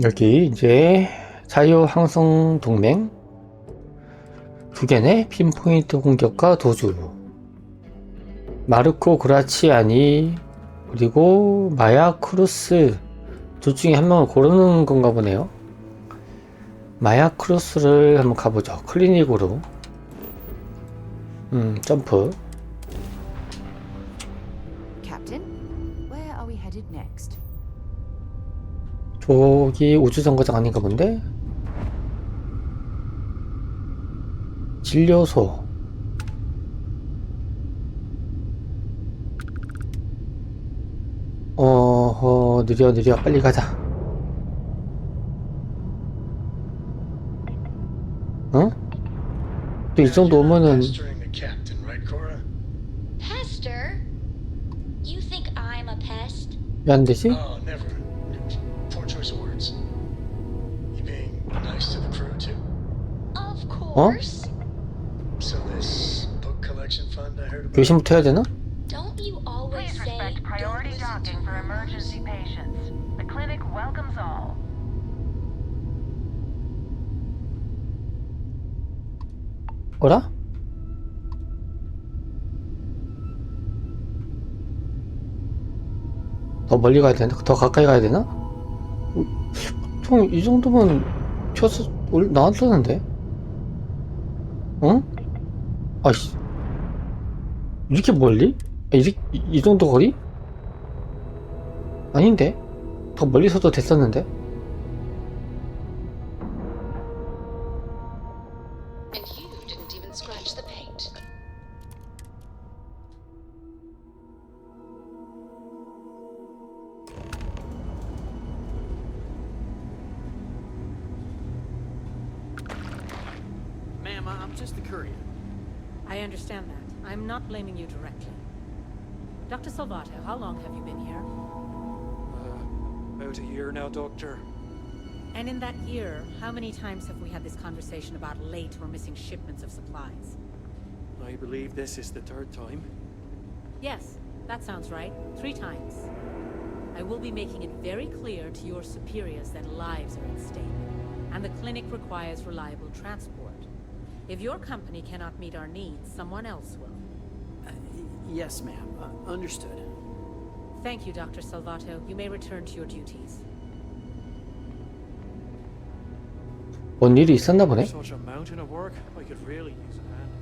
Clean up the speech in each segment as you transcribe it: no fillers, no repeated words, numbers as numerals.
여기 이제 자유항성동맹 두 개네. 핀포인트 공격과 도주, 마르코 그라치아니 그리고 마야 크루스 둘 중에 한 명을 고르는 건가 보네요. 마야 크루스를 한번 가보죠. 클리닉으로 점프. 저기 우주정거장 아닌가 본데? 진료소. 느려 빨리 가자. 어? 또 이 정도 오면은 왜 안 되지? 어? 교신부터 해야 되나? 어라? 더 멀리 가야 되나? 더 가까이 가야 되나? 보통 이 정도면 켜서 나왔었는데? 응? 아씨, 이렇게 멀리? 이 정도 거리? 아닌데? 더 멀리서도 됐었는데? I'm just the courier. I understand that. I'm not blaming you directly. Dr. Salvato, how long have you been here? About a year now, Doctor. And in that year, how many times have we had this conversation about late or missing shipments of supplies? I believe this is the third time. Yes, that sounds right. 3 times. I will be making it very clear to your superiors that lives are at stake, and the clinic requires reliable transport. If your company cannot meet our needs, someone else will. Yes, ma'am. Understood. Thank you, Dr. Salvato. You may return to your duties. 뭔 일이 있었나 보네? Such a mountain of work, I could really use a hand.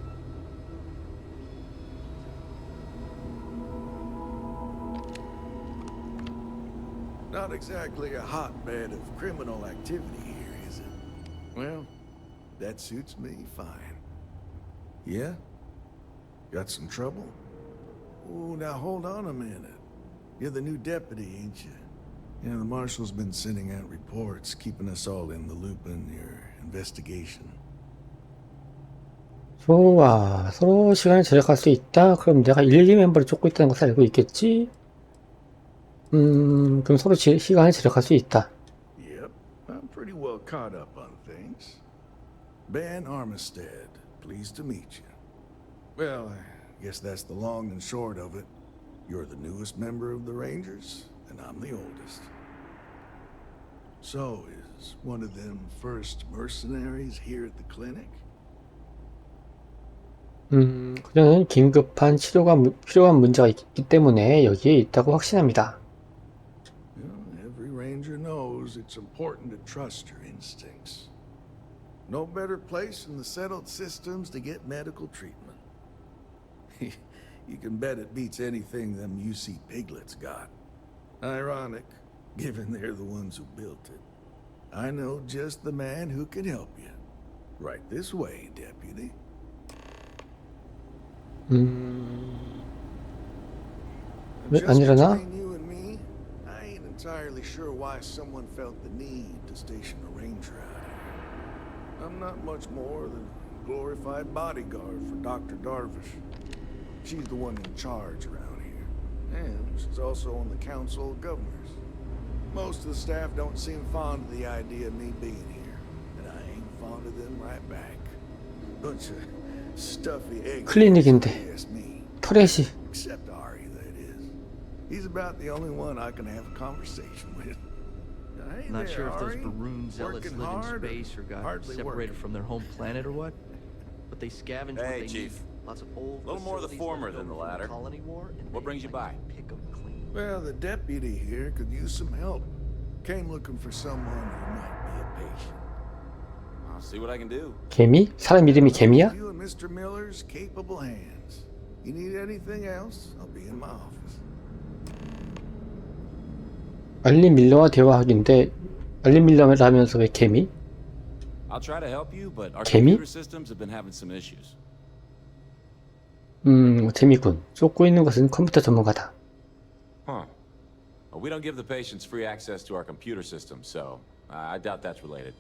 Not exactly a hotbed of criminal activity here, is it? Well, that suits me fine. Yeah? Got some trouble? Oh, now hold on a minute. You're the new deputy, ain't you? Yeah, the marshal's been sending out reports, keeping us all in the loop in your investigation. 좋아. 서로 시간을 절약할 수 있다. 그럼 내가 112 멤버를 쫓고 있다는 것을 알고 있겠지? 그럼 서로 시간을 절약할 수 있다. Yep, I'm pretty well caught up on things. Ben Armistead, pleased to meet you. Well, I guess that's the long and short of it. You're the newest member of the Rangers, and I'm the oldest. So, is one of them first mercenaries here at the clinic? 그녀는 긴급한 필요한 문제가 있기 때문에 여기에 있다고 확신합니다. Well, every Ranger knows it's important to trust your instincts. No better place in the settled systems to get medical treatment. You can bet it beats anything them UC piglets got. Ironic, given they're the ones who built it. I know just the man who can help you. Right this way, Deputy. 안 일어나? Between you and me, I ain't entirely sure why someone felt the need to station a ranger out here. I'm not much more than a glorified bodyguard for Dr. Darvish. She's the one in charge around here, and she's also on the Council of Governors. Most of the staff don't seem fond of the idea of me being here, and I ain't fond of them right back. Bunch of stuffy eggs. 클리닉인데 터렛이. Except Ari, that is. He's about the only one I can have a conversation with. Hey Not there, sure if those Ari. Baroon zealots Working live in hard or space or got hardly separated working? from their home planet or what, but they scavenge what Hey, they Chief. need. Lots of old Little more the facilities former left than the over from latter. Colony War, and What they brings you like by? to pick 'em clean. Well, the deputy here could use some help. Came looking for someone who might be a patient. I'll see what I can do. 개미? 사람 이름이 개미야? You and Mr. Miller's capable hands. You need anything else, I'll be in my office. 알리 밀러와 대화하기인데 알리 밀러라면서 왜 개미? I'll try to help you, but our Kimmy? computer systems have been having some issues. 재미군. 쫓고 있는 것은 컴퓨터 전문가다. Huh. Well, we don't give the patients free access to our computer systems, so I doubt that's related.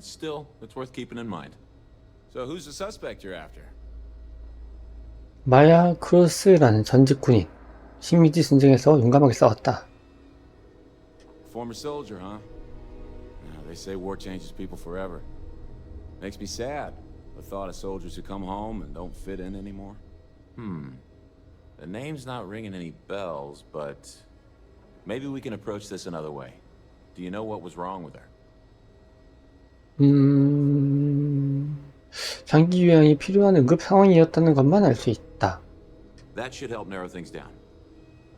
Still, it's worth keeping in mind. So who's the suspect you're after? 마야 크로스라는 전직 군인. 식민지 전쟁에서 용감하게 싸웠다. Former soldier, huh? They say war changes people forever. Makes me sad, the thought of soldiers who come home and don't fit in anymore. The name's not ringing any bells, but maybe we can approach this another way. Do you know what was wrong with her? 장기 요양이 필요한 응급 상황이었다는 것만 알 수 있다. That should help narrow things down.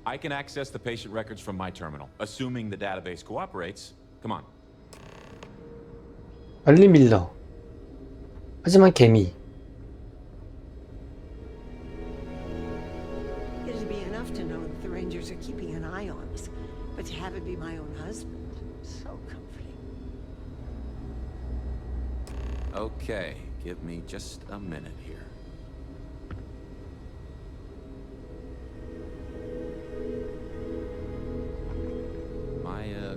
I can access the patient records from my terminal, assuming the database cooperates. Come on. 알리 밀러. 하지만 개미. It'd be enough to know that the Rangers are keeping an eye on us, but to have it be my own husband, so comforting. Okay, give me just a minute here. Maya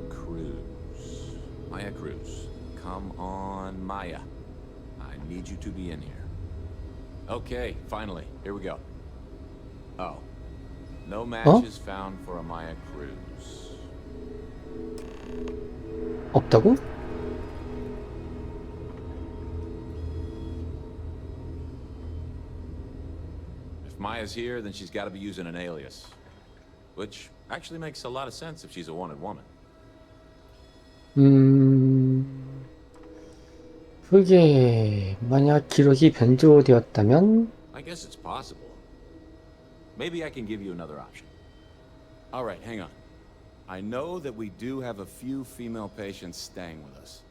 Cruz. Come on, Maya. I need you to be in here. Okay, finally. Here we go. Oh. No matches found for a Maya Cruz. 없다고? If Maya's here, then she's got to be using an alias. Which actually makes a lot of sense if she's a wanted woman. 그게 만약 기록이 변조되었다면 I guess it's possible. Maybe I can give you another option. All right, hang on. I know that we do have a few female patients staying with us.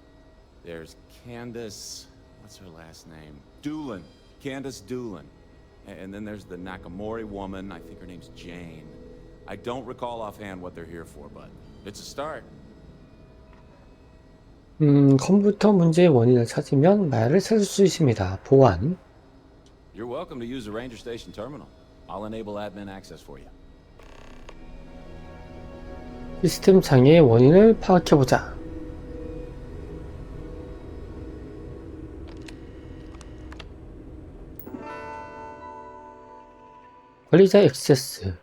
There's Candace, what's her last name? Doolin. Candace Doolin. And then there's the Nakamori woman, I think her name's Jane. I don't recall offhand what they're here for, but it's a start. 컴퓨터 문제의 원인을 찾으면 마야를 찾을 수 있습니다. 보안. You're welcome to use the Ranger Station terminal. I'll enable admin access for you. 시스템 장애의 원인을 파악해보자. 관리자 액세스,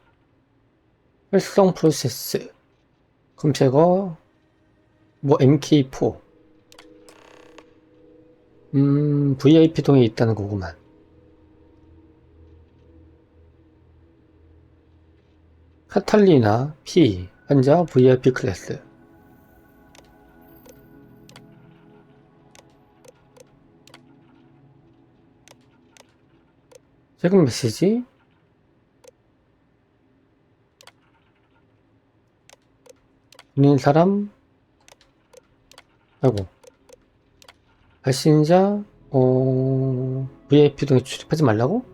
활성 프로세스, 검색어, MK4. VIP 동에 있다는 거구만. 카탈리나 P, 환자 VIP 클래스. 최근 메시지. 있는 사람. 아이고. 발신자, VIP 등에 출입하지 말라고?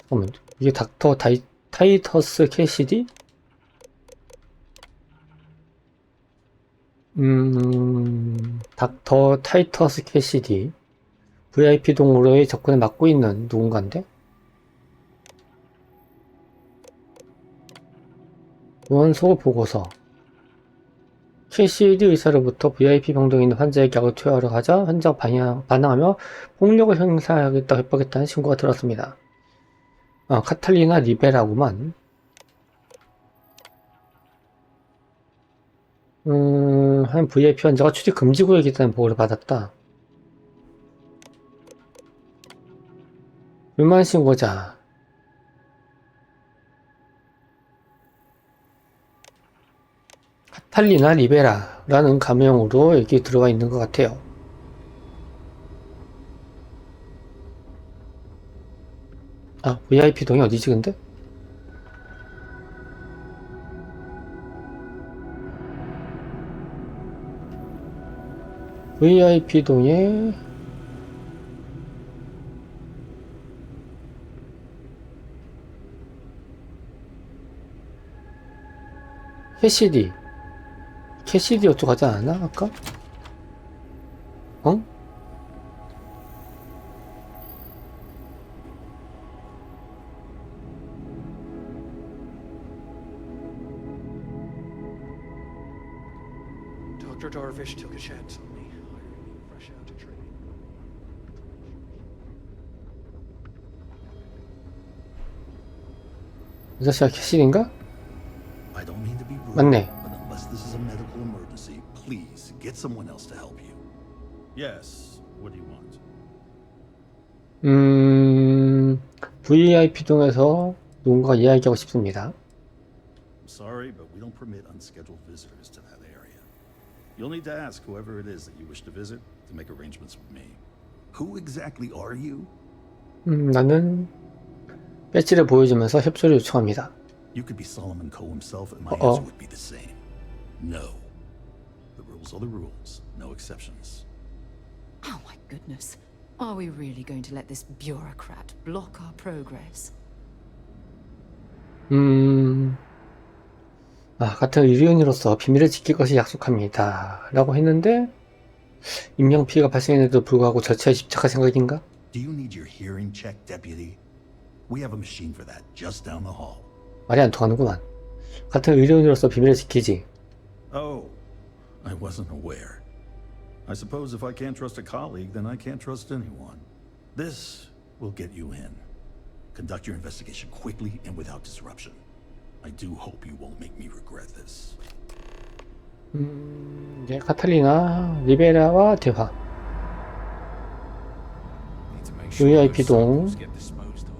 잠깐만, 이게 닥터 타이터스 캐시디? 닥터 타이터스 캐시디. VIP 동으로의 접근을 막고 있는 누군가인데? 원소 보고서. 캐시디 의사로부터 VIP 병동에 있는 환자에게 약을 투여하러 가자 환자가 반항하며 폭력을 행사하겠다고 협박했다는 신고가 들었습니다. 카탈리나 리베라구만. 한 VIP 환자가 출입 금지 구역에 있다는 보고를 받았다. 불만 신고자. 카탈리나 리베라라는 가명으로 여기 들어가 있는 것 같아요. 아, VIP 동이 어디지 근데? VIP 동에 캐시디 어쩌고 하지 않았나 아까? 어? Dr. Darvish took a chance on me, hiring me fresh out of training. 이 자식아 캐시디인가? I don't mean to be rude, 맞네. but unless this is a medical emergency, please get someone else to help you. Yes. What do you want? VIP 동에서 누군가 이야기하고 싶습니다. I'm sorry, but we don't permit unscheduled visitors to that area. You'll need to ask whoever it is that you wish to visit to make arrangements with me. Who exactly are you? 나는 배지를 보여주면서 협조를 요청합니다. You could be Solomon Coe himself, and my Uh-oh. answer would be the same. No. The rules are the rules. No exceptions. Oh my goodness. Are we really going to let this bureaucrat block our progress? 같은 의료인으로서 비밀을 지킬 것을 약속합니다. 라고 했는데, 인명피해가 발생했는데도 불구하고 절차에 집착할 생각인가? Do you need your hearing checked, deputy? We have a machine for that just down the hall. 말이 안 통하는구만. 같은 의료인으로서 비밀을 지키지. Oh, I wasn't aware. I suppose if I can't trust a colleague, then I can't trust anyone. This will get you in. Conduct your investigation quickly and without disruption. I do hope you won't make me regret this. 이제 카탈리나 리베라와 대화. Need to make sure VIP those 동. samples get disposed of.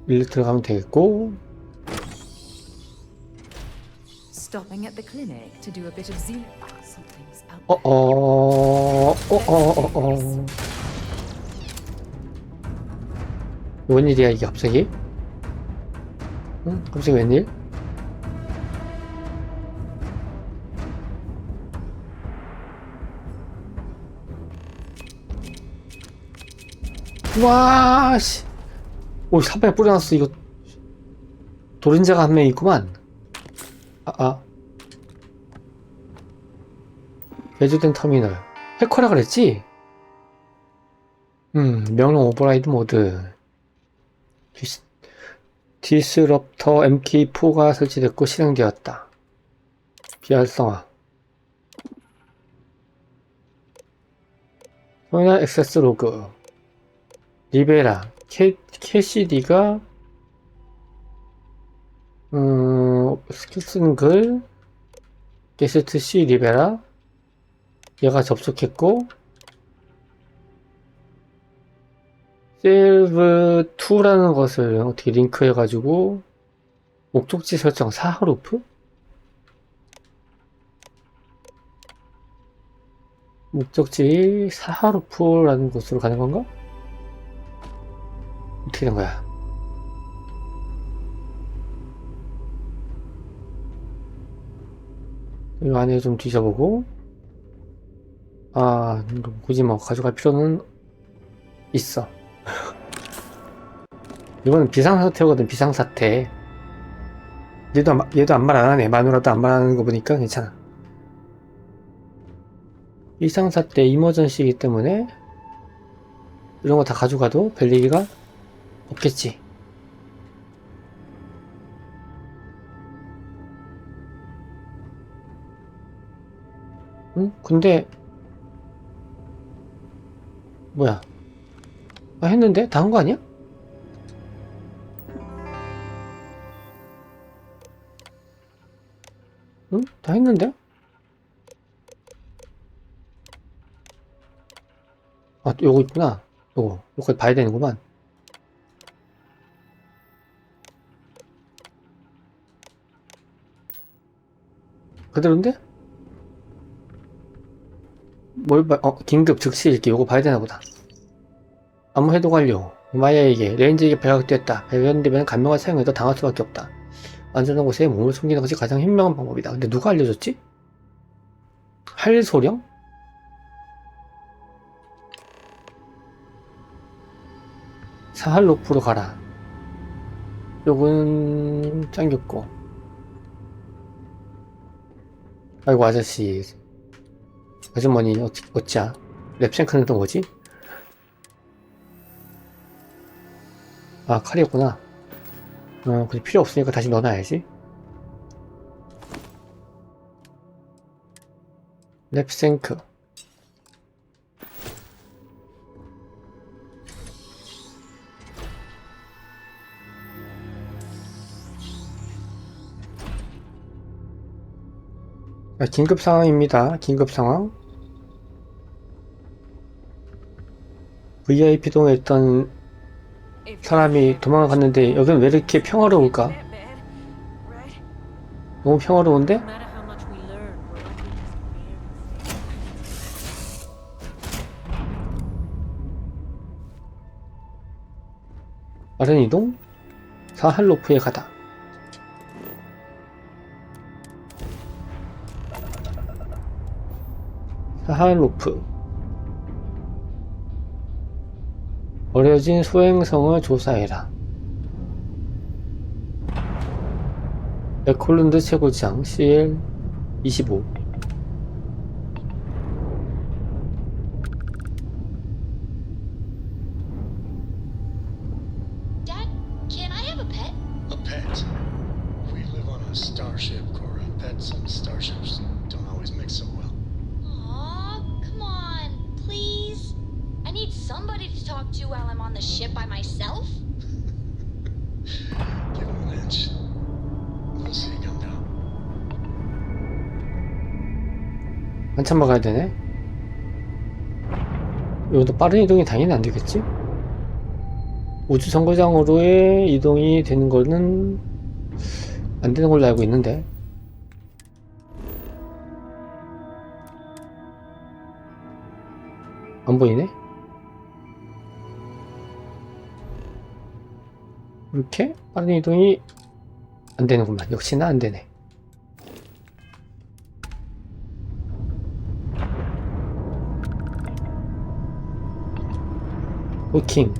일로 들어가면 되겠고. Stopping at the clinic to do a bit of zoo. Something's out 웬일이야 이게 갑자기? 응? 갑자기 웬일? 와, 씨. 오, 사방에 뿌려놨어. 이거 도린자가 한 명 있구만. 개조된 터미널. 해커라 그랬지? 명령 오버라이드 모드. 디스럽터 MK4가 설치됐고 실행되었다. 비활성화. 터미널 액세스 로그. 리베라. 캐시디가 스킬 쓰는 글. 게스트 C 리베라. 얘가 접속했고 셀브2라는 것을 어떻게 링크해가지고 목적지 설정 사하루프? 목적지 사하루프라는 곳으로 가는 건가? 어떻게 된 거야? 이 안에 좀 뒤져보고 굳이 뭐 가져갈 필요는 있어. 이거는 비상사태거든. 비상사태. 얘도 아무 말 안하네. 마누라도 아무 말 안하는 거 보니까 괜찮아. 비상사태 이머전시이기 때문에 이런 거 다 가져가도 별 얘기가 없겠지. 응? 근데 뭐야? 했는데? 다 한 거 아니야? 응? 다 했는데? 요거 있구나. 요거까지 봐야 되는구만. 그대로인데? 뭘 봐? 긴급 즉시 읽기. 요거 봐야 되나 보다. 아무 해독 완료. 마야에게 레인저에게 발각됐다. 발견되면 감명을 사용해도 당할 수밖에 없다. 안전한 곳에 몸을 숨기는 것이 가장 현명한 방법이다. 근데 누가 알려줬지? 할소령? 사할로프로 가라. 요건 짱겼고. 아이고 아저씨. 아주머니 어찌야. 랩생크는 또 뭐지? 아 칼이었구나. 그래 필요 없으니까 다시 넣어놔야지. 랩생크. 자, 긴급 상황입니다. 긴급 상황. VIP 동에 있던 사람이 도망을 갔는데 여기는 왜 이렇게 평화로울까? 너무 평화로운데? No matter how much we learn, we're likely just weird. 빠른 이동? 사할로프에 가다. 사할로프. 버려진 소행성을 조사해라. 에콜룬드 최고장 CL 25. Dad, can I have a pet? A pet? We live on a starship, Cora. Pets and starships don't always mix so well. Aw, come on, please. I need somebody to talk to while I'm on the ship by myself. Give him an inch. We'll see you come down. 한참 막아야 되네. 이것도 빠른 이동이 당연히 안 되겠지? 우주 정거장으로의 이동이 되는 거는 안 되는 걸로 알고 있는데. 안 보이네? 이렇게 빠른 이동이 안 되는구만. 역시나 안 되네. 부킹.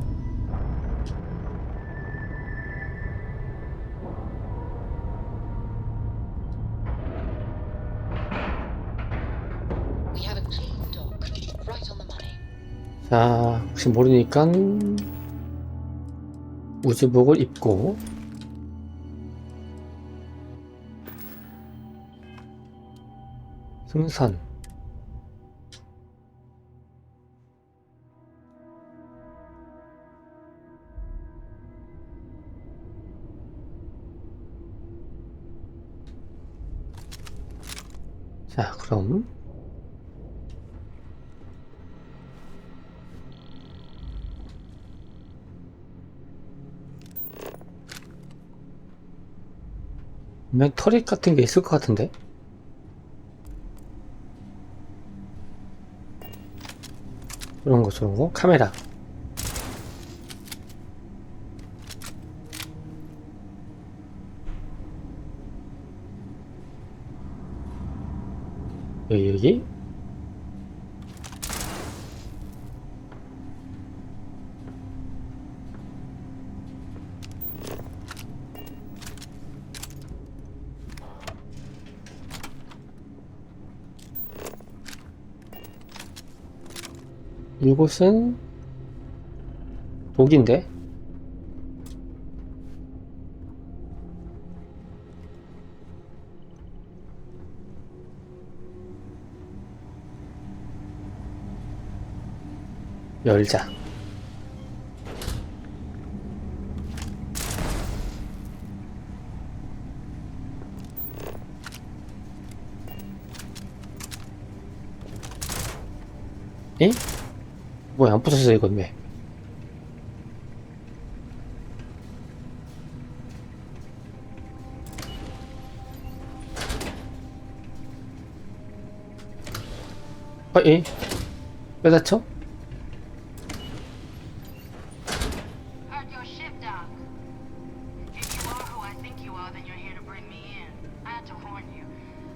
We have a clean dock, right on the money. 자, 혹시 모르니까 우주복을 입고 승선. 자, 그럼 분명 터렛 같은 게 있을 것 같은데? 저런 거 카메라. 여기 이곳은 독인데? 열자. 에? 뭐야, 안 부서져 이건 왜? 에이? 왜 다쳐? Heard your ship, Doc. If you are who I think you are, then you're here to bring me in. I had to warn you.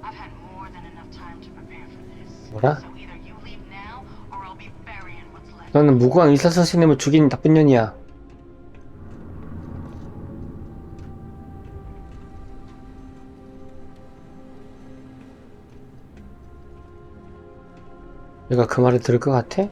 I've had more than enough time to prepare for this. 뭐라? So either you leave now, or I'll be burying what's left. 너는 무고한 의사 선생님을 죽인 나쁜 년이야. 내가 그 말을 들을 것 같아?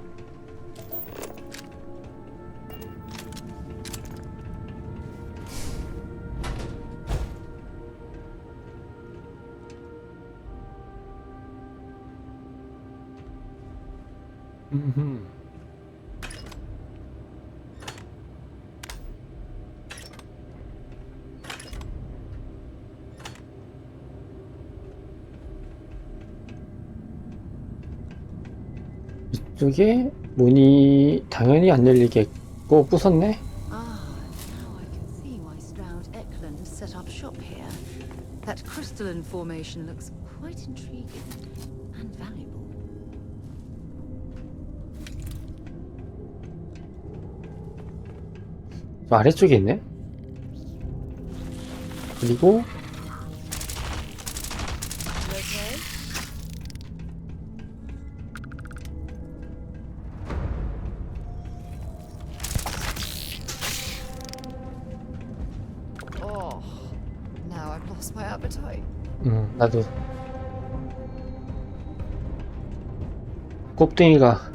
이쪽에 문이 당연히 안 열리겠고 부쉈네? Ah, now I can see why Stroud Eklund has set up shop here. That crystalline formation looks quite intriguing and valuable. 저 아래쪽에 있네? 그리고 Oh, now I've lost my appetite. 나도 곱등이가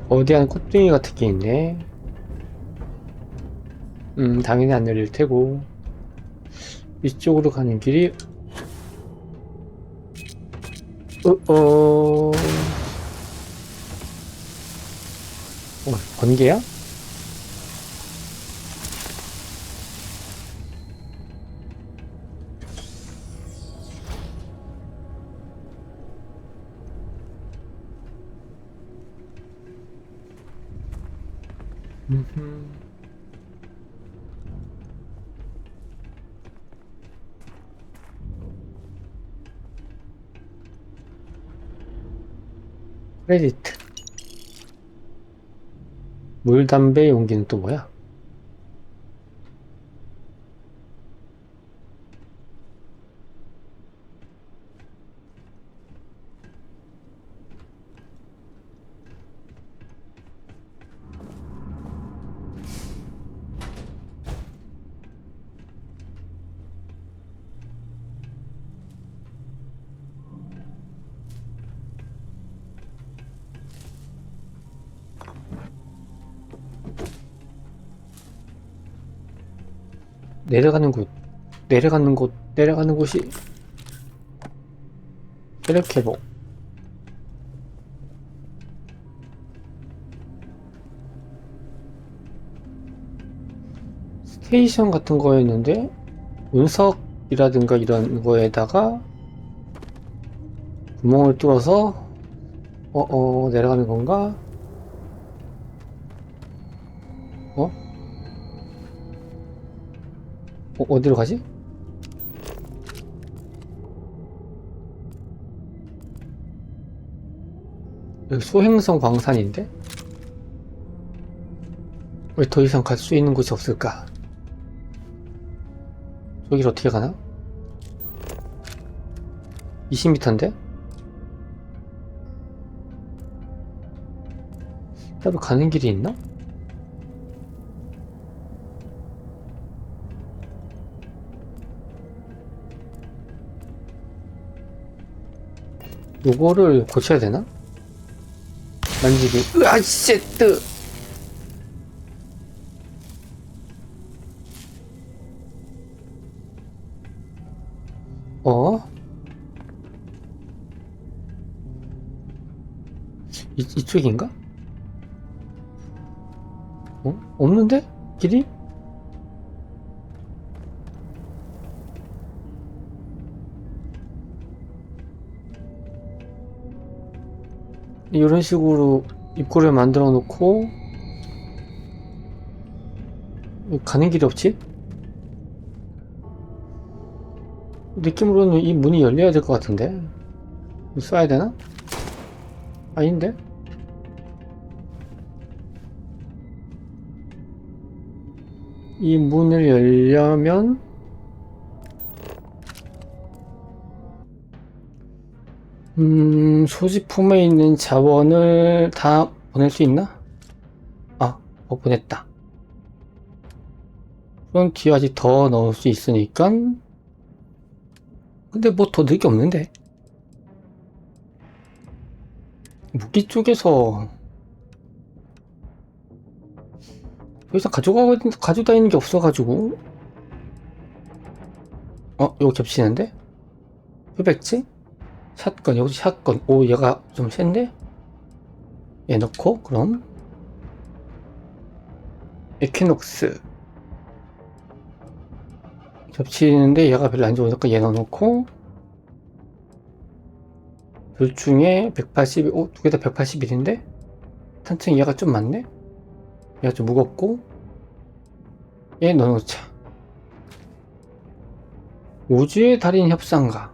거대한 곱등이 같은 게 있네. 당연히 안 열릴 테고 이쪽으로 가는 길이 번개야? 크레디트. 물, 담배, 용기는 또 뭐야? 내려가는 곳이 체력 회복. 스테이션 같은 거였는데 운석이라든가 이런 거에다가 구멍을 뚫어서 내려가는 건가? 어디로 가지? 여기 소행성 광산인데? 왜 더 이상 갈 수 있는 곳이 없을까? 저길 어떻게 가나? 20m인데? 따로 가는 길이 있나? 요거를 고쳐야 되나? 만지기. 으아, 쉣뜨! 이쪽인가? 없는데? 길이? 이런 식으로 입구를 만들어 놓고 가는 길이 없지? 느낌으로는 이 문이 열려야 될 것 같은데 써야 되나? 아닌데? 이 문을 열려면 소지품에 있는 자원을 다 보낼 수 있나? 아, 보냈다. 그럼 뒤에 아직 더 넣을 수 있으니까. 근데 뭐 더 넣을 게 없는데. 무기 쪽에서 더 이상 가지고 다니는 게 없어가지고. 이거 겹치는데? 표백지? 샷건, 여기 샷건. 오, 얘가 좀 센데? 얘 넣고, 그럼. 에퀴녹스. 겹치는데 얘가 별로 안 좋으니까 얘 넣어놓고. 둘 중에 181, 두 개 다 181인데? 탄층 얘가 좀 많네? 얘가 좀 무겁고. 얘 넣어놓자. 우주의 달인 협상가.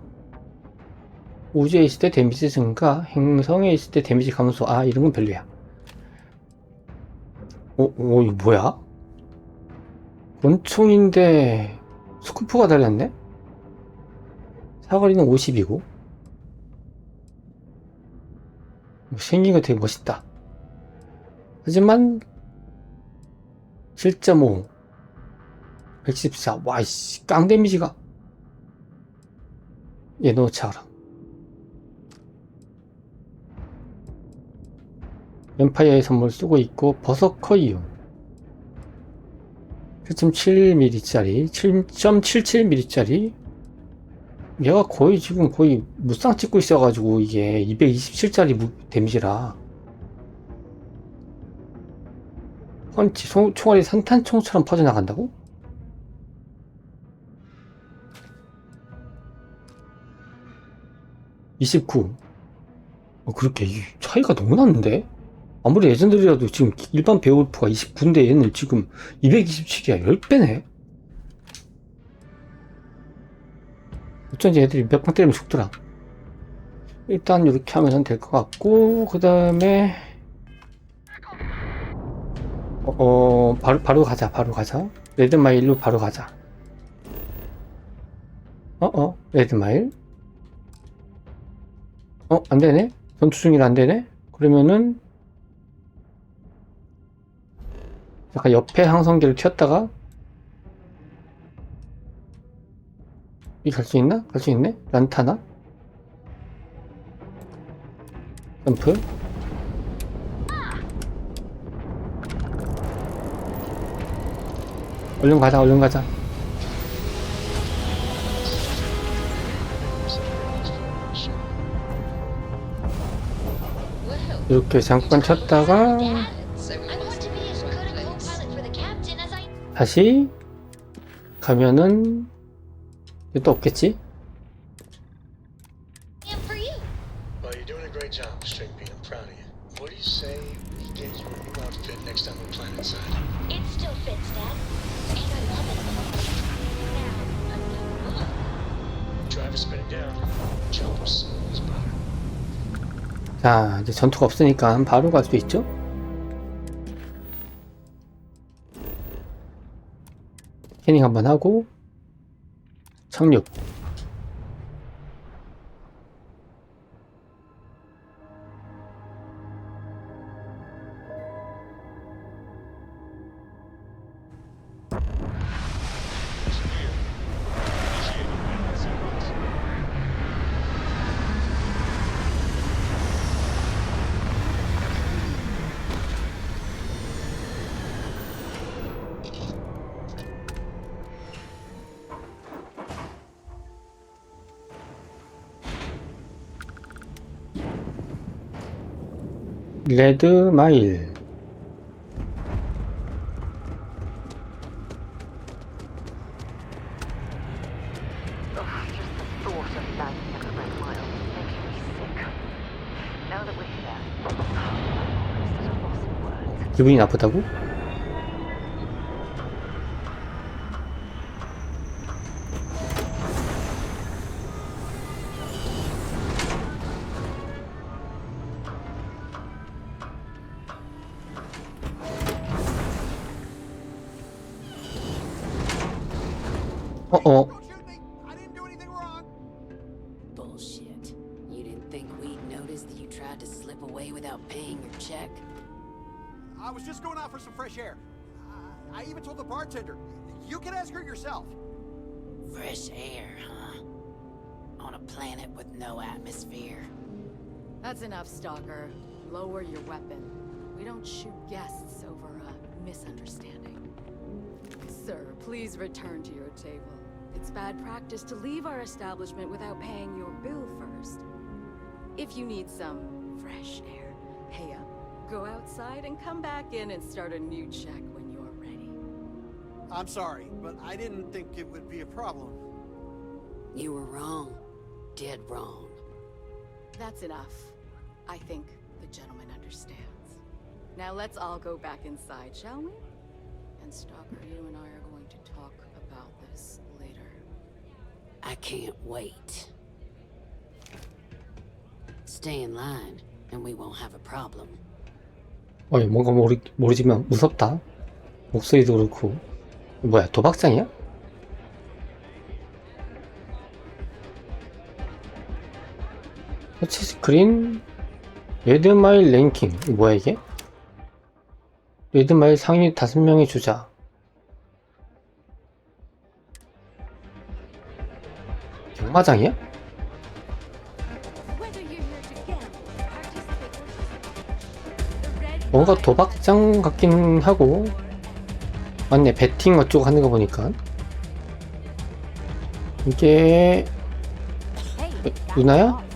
우주에 있을 때 데미지 증가, 행성에 있을 때 데미지 감소. 아, 이런 건 별로야. 이거 뭐야? 권총인데 스쿠프가 달렸네? 사거리는 50이고. 생긴 거 되게 멋있다. 하지만 7.5 114. 와이씨, 깡 데미지가. 얘 넣자. 그럼 뱀파이어의 선물 쓰고 있고, 버서커 이온 7.7mm짜리 7.77mm짜리. 얘가 거의 지금 거의 무쌍 찍고 있어가지고 이게 227짜리 데미지라. 펀치 총알이 산탄총처럼 퍼져나간다고? (29) 그렇게 차이가 너무 났는데? 아무리 레전드리라도 지금 일반 베어울프가 29인데 얘는 지금 227이야. 10배네? 어쩐지 애들이 몇 방 때리면 죽더라. 일단 이렇게 하면 될 것 같고, 그 다음에 바로 가자. 레드마일로 바로 가자. 레드마일. 안되네? 전투 중이라 안되네? 그러면은 약간 옆에 항성기를 튀었다가 이 갈 수 있나? 갈 수 있네? 란타나? 점프. 얼른 가자. 이렇게 잠깐 쳤다가 다시 가면은 또 없겠지? Well, you're doing a great job, String Bean. I'm proud of you. What do you say we get you a new outfit next time we plan inside? It still fits, Dad. And I love it. Now, a new look. Drive it, spin it down. Jumps is better. 자, 이제 전투가 없으니까 바로 갈 수 있죠? 캐닝 한번 하고 착륙. 레드마일. 기분이 나쁘다고? 어어. Don't shoot me! I didn't do anything wrong! Bullshit. You didn't think we'd notice that you tried to slip away without paying your check? I was just going out for some fresh air. I even told the bartender. You can ask her yourself. Fresh air, huh? On a planet with no atmosphere. That's enough, Stalker. Lower your weapon. We don't shoot guests over a misunderstanding. Sir, please return to your table. It's bad practice to leave our establishment without paying your bill first. If you need some fresh air, pay up, go outside, and come back in and start a new check when you're ready. I'm sorry, but I didn't think it would be a problem. You were wrong. Dead wrong. That's enough. I think the gentleman understands. Now let's all go back inside, shall we? And Stalker, you and I are going to talk about this later. I can't wait. Stay in line, and we won't have a problem. 뭔가 모르지만 무섭다. 목소리도 그렇고. 뭐야, 도박장이야? 터치 스크린 레드마일 랭킹. 뭐야 이게? 레드마일 상위 5명의 주자. 경마장이야? 뭔가 도박장 같긴 하고. 맞네, 베팅 어쩌고 하는 거 보니까 이게 누나야?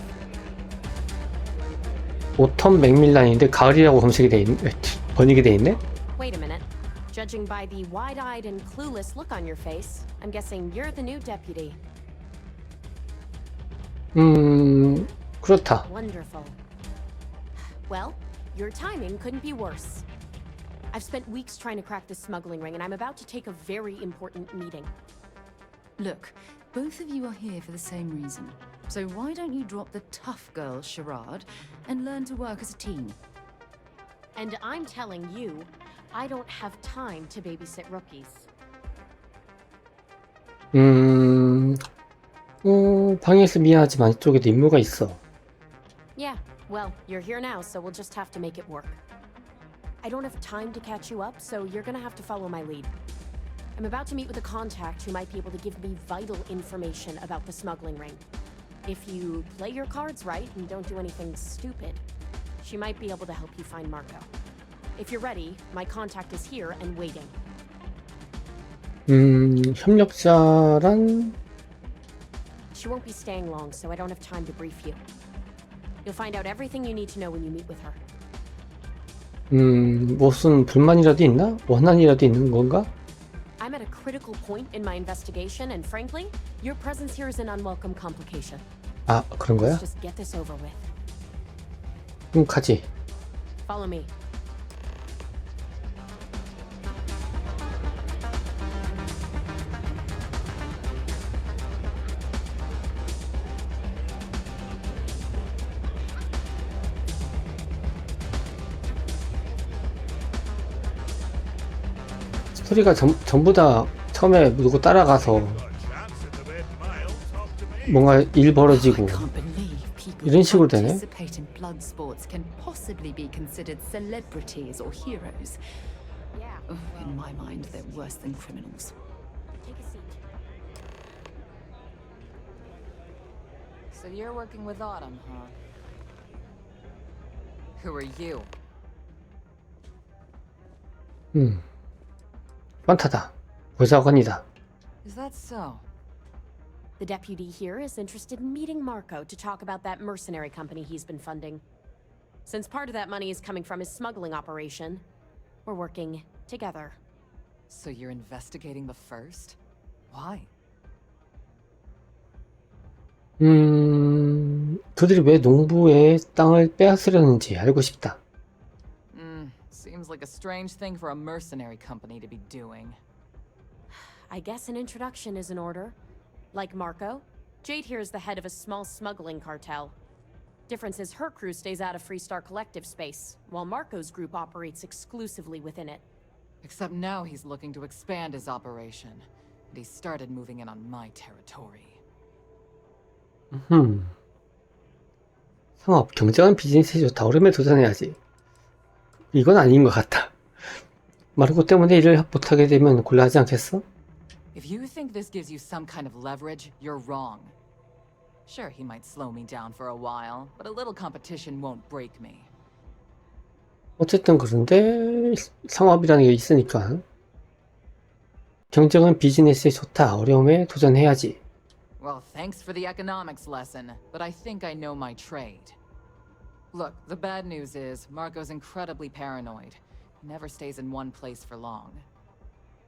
오텀 맥밀란인데 가을이라고 검색이 돼 있네. 번역이 돼 있네. Wait a minute. Judging by the wide-eyed and clueless look on your face, I'm guessing you're the new deputy. 그렇다. Wonderful. Well, your timing couldn't be worse. I've spent weeks trying to crack this smuggling ring, and I'm about to take a very important meeting. Look, both of you are here for the same reason. So why don't you drop the tough girl charade and learn to work as a team? And I'm telling you, I don't have time to babysit rookies. 방해해서 미안하지만 이쪽에도 임무가 있어. Yeah, well, you're here now, so we'll just have to make it work. I don't have time to catch you up, so you're gonna have to follow my lead. I'm about to meet with a contact who might be able to give me vital information about the smuggling ring. If you play your cards right and don't do anything stupid, she might be able to help you find Marco. If you're ready, my contact is here and waiting. 협력자란 She won't be staying long, so I don't have time to brief you. You'll find out everything you need to know when you meet with her. 무슨 불만이라도 있나? 원한이라도 있는 건가? I'm at a critical point in my investigation, and frankly, your presence here is an unwelcome complication. 아, 그런 거야? Let's just get this over with. 가지. Follow me. 스토리가 전부 다 처음에 누구 따라가서 뭔가 일 벌어지고 이런 식으로 되네. Participate in blood sports can possibly be considered celebrities or heroes. Yeah. In my mind, they're worse than criminals. Take a seat. So you're working with Autumn, huh? Who are you? 판타다. 보좌관이다. Is that so? The deputy here is interested in meeting Marco to talk about that mercenary company he's been funding. Since part of that money is coming from his smuggling operation, we're working together. So you're investigating the first? Why? 그들이 왜 농부의 땅을 빼앗으려는지 알고 싶다. Seems like a strange thing for a mercenary company to be doing. I guess an introduction is in order. Like Marco, Jade here is the head of a small smuggling cartel. Difference is her crew stays out of Freestar Collective space, while Marco's group operates exclusively within it. Except now he's looking to expand his operation. and he started moving in on my territory. 상업, 경쟁은 비즈니스에 좋다. 어려움에 도전해야지. 이건 아닌 것 같다. 마르코 때문에 일을 못하게 되면 곤란하지 않겠어? If you think this gives you some kind of leverage, you're wrong. Sure, he might slow me down for a while, but a little competition won't break me. 어쨌든 그런데 상업이라는 게 있으니까 경쟁은 비즈니스에 좋다. 어려움에 도전해야지. Well, thanks for the economics lesson, but I think I know my trade. Look, the bad news is Marco's incredibly paranoid. He never stays in one place for long.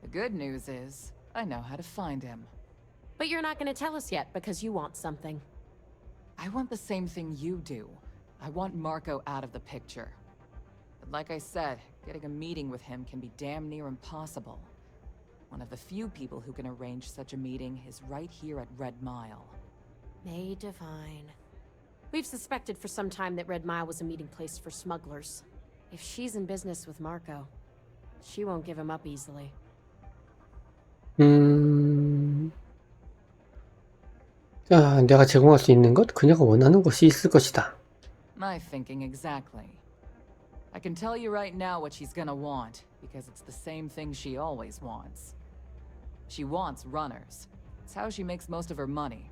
The good news is I know how to find him. But you're not going to tell us yet because you want something. I want the same thing you do. I want Marco out of the picture. But like I said, getting a meeting with him can be damn near impossible. One of the few people who can arrange such a meeting is right here at Red Mile. May Divine. We've suspected for some time that Red Mile was a meeting place for smugglers. If she's in business with Marco, she won't give him up easily. 자, 내가 제공할 수 있는 것, 그녀가 원하는 것이 있을 것이다. My thinking exactly. I can tell you right now what she's gonna want, because it's the same thing she always wants. She wants runners. It's how she makes most of her money.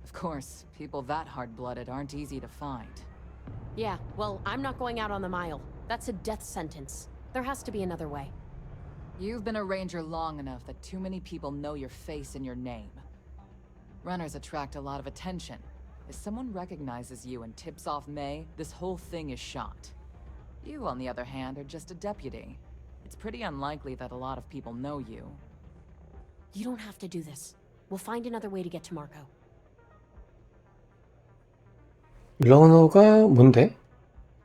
Of course, people that hard-blooded aren't easy to find. Yeah, well, I'm not going out on the mile. That's a death sentence. There has to be another way. You've been a ranger long enough that too many people know your face and your name. Runners attract a lot of attention. If someone recognizes you and tips off May, this whole thing is shot. You, on the other hand, are just a deputy. It's pretty unlikely that a lot of people know you. You don't have to do this. We'll find another way to get to Marco. 러너가 뭔데?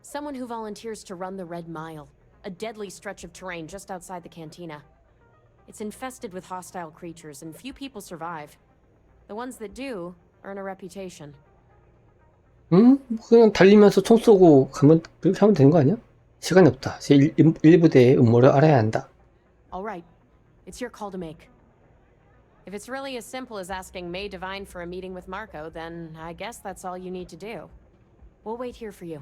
Someone who volunteers to run the Red Mile, a deadly stretch of terrain just outside the cantina. It's infested with hostile creatures, and few people survive. The ones that do earn a reputation. 그냥 달리면서 총 쏘고 가면 그렇게 하면 되는 거 아니야? 시간이 없다. 제 1부대의 음모를 알아야 한다. All right, it's your call to make. If it's really as simple as asking May Divine for a meeting with Marco, then I guess that's all you need to do. We'll wait here for you.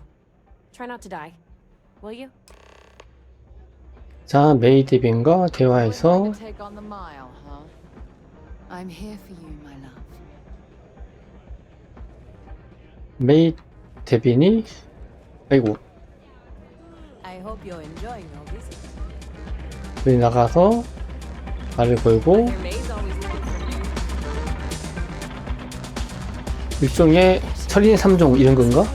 Try not to die, will you? 자, 메이 데빈과 대화해서 Take on the mile, huh? I'm here for you, my love. 메이 데빈이 아이고 I hope you're enjoying your visit. 여기 나가서 말을 걸고 Your maid's always looking for you. 일종의 철인 3종 이런 건가?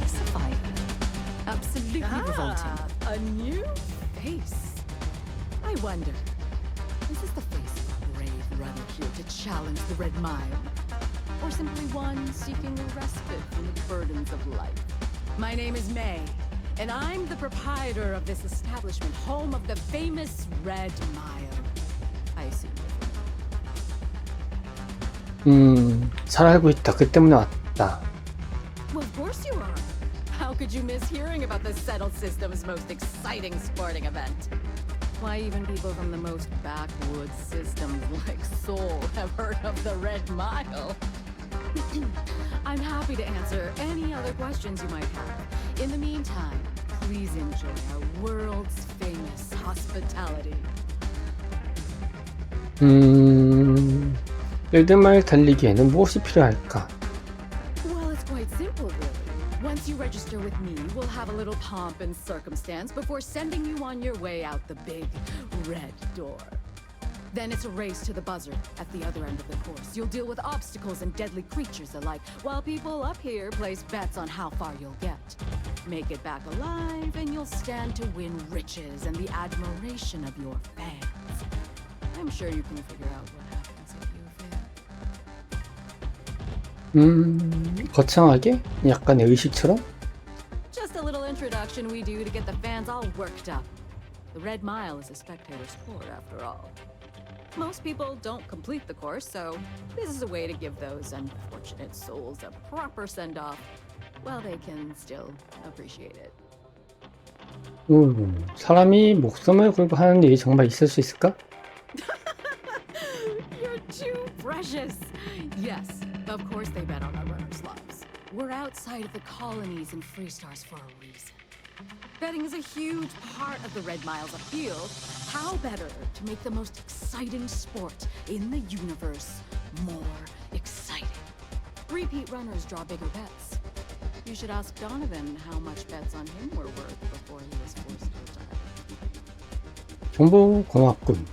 Absolutely revolting. A new face. I wonder, is this the face of a brave runner here to challenge the Red Mile? Or simply one seeking a respite from the burdens of life? My name is May, and I'm the proprietor of this establishment, home of the famous Red Mile. I assume. 잘 알고 있다. 그 때문에 왔다. Well, of course you are. How could you miss hearing about the settled system's most exciting sporting event? Why, even people from the most backwoods systems like Seoul have heard of the Red Mile. I'm happy to answer any other questions you might have. In the meantime, please enjoy our world's famous hospitality. 레드마일 달리기에는 무엇이 필요할까? Well, it's quite simple, really. Once you register with me, we'll have a little pomp and circumstance before sending you on your way out the big red door. Then it's a race to the buzzer at the other end of the course. You'll deal with obstacles and deadly creatures alike, while people up here place bets on how far you'll get. Make it back alive, and you'll stand to win riches and the admiration of your fans. I'm sure you can figure out what happens if you fail. 거창하게? 약간의 의식처럼? Just a little introduction we do to get the fans all worked up. The Red Mile is a spectator sport, after all. Most people don't complete the course, so this is a way to give those unfortunate souls a proper send-off while they can still appreciate it. 사람이 목숨을 걸고 하는 일이 정말 있을 수 있을까? You're too precious! Yes, of course they bet on our runners' lives. We're outside of the colonies and Freestars for a reason. Betting is a huge part of the Red Mile's appeal. How better to make the most exciting sport in the universe more exciting? Repeat runners draw bigger bets. You should ask Donovan how much bets on him were worth before he was forced to retire. 정보 고맙군.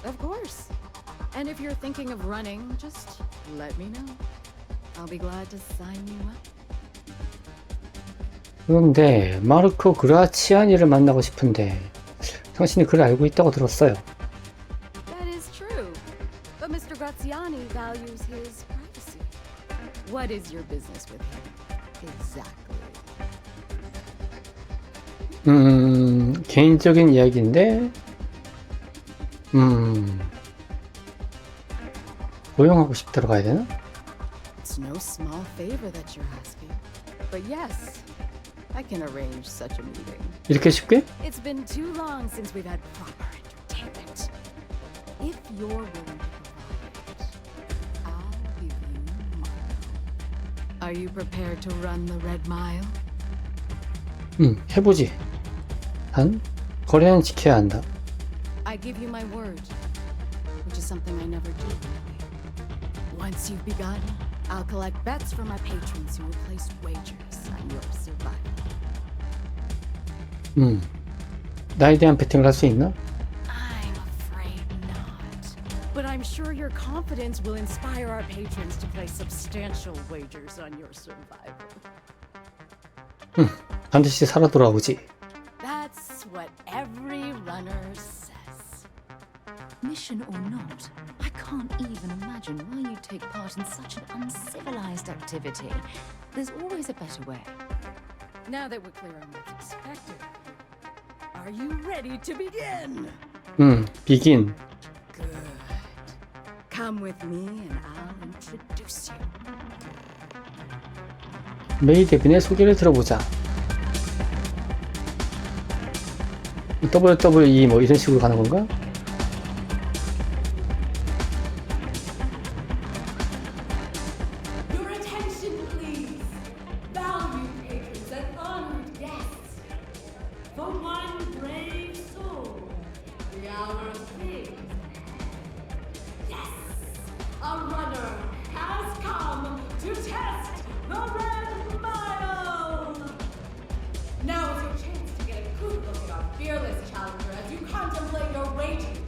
Of course. And if you're thinking of running, just let me know. I'll be glad to sign you up. 그런데 마르코 그라치아니를 만나고 싶은데 당신이 그를 알고 있다고 들었어요. That is true. But Mr. Graziani values his privacy. What is your business with him? Exactly. 개인적인 이야기인데 고용하고 싶다로 가야 되나? It's no small favor that you're asking. But yes, I can arrange such a meeting. 이렇게 쉽게? It's been too long since we've had proper entertainment. If you're willing to provide it, I'll give you mine. Are you prepared to run the Red Mile? 해보지. 단 거래는 지켜야 한다. I give you my word, which is something I never do. Once you've begun, I'll collect bets from my patrons who will place wagers on your survival. 나에 대한 베팅을 할 수 있나? I'm afraid not. But I'm sure your confidence will inspire our patrons to place substantial wagers on your survival. 반드시 살아 돌아오지. That's what every runner says. Mission or not, I can't even imagine why you take part in such an uncivilized activity. There's always a better way. Now that we're clear on what's expected, are you ready to begin? begin. Good. Come with me and I'll introduce you. 메이 데빈의 소개를 들어보자. WWE 뭐 이런 식으로 가는 건가? Your attention, please. Valued patrons and honored guests. For one brave soul, the hour of fame. Yes, a runner has come to test the Red Mile. Now is your chance to get a good look at our fearless challenger as you contemplate your ratings.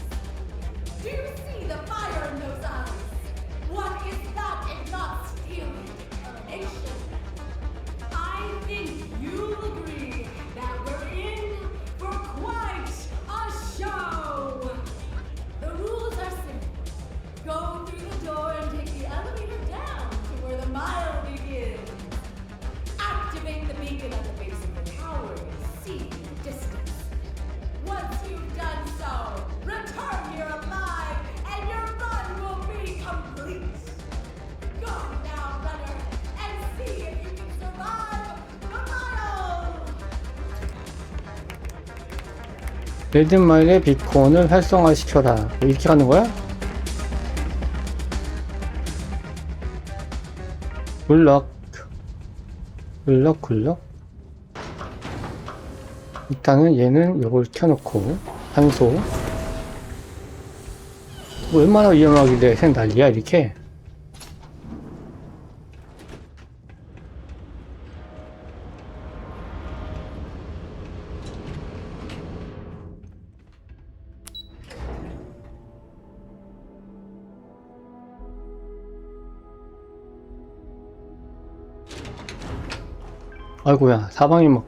Do you see the fire in those eyes? What is that if not stealing determination? I think you'll agree that we're in for quite a show. The rules are simple. Go through the door and take the elevator down to where the mile begins. Activate the beacon at the base of the tower and see in the distance. Once you've done so, return here alive and your run will be complete. Go now, runner, and see if you can survive the mile. 레드마일의 비콘을 활성화시켜라. 이렇게 가는 거야? 굴럭. 일단은 얘는 요걸 켜놓고 한소. 뭐 얼마나 위험하길래 생 난리야 이렇게. 아이고야, 사방에 막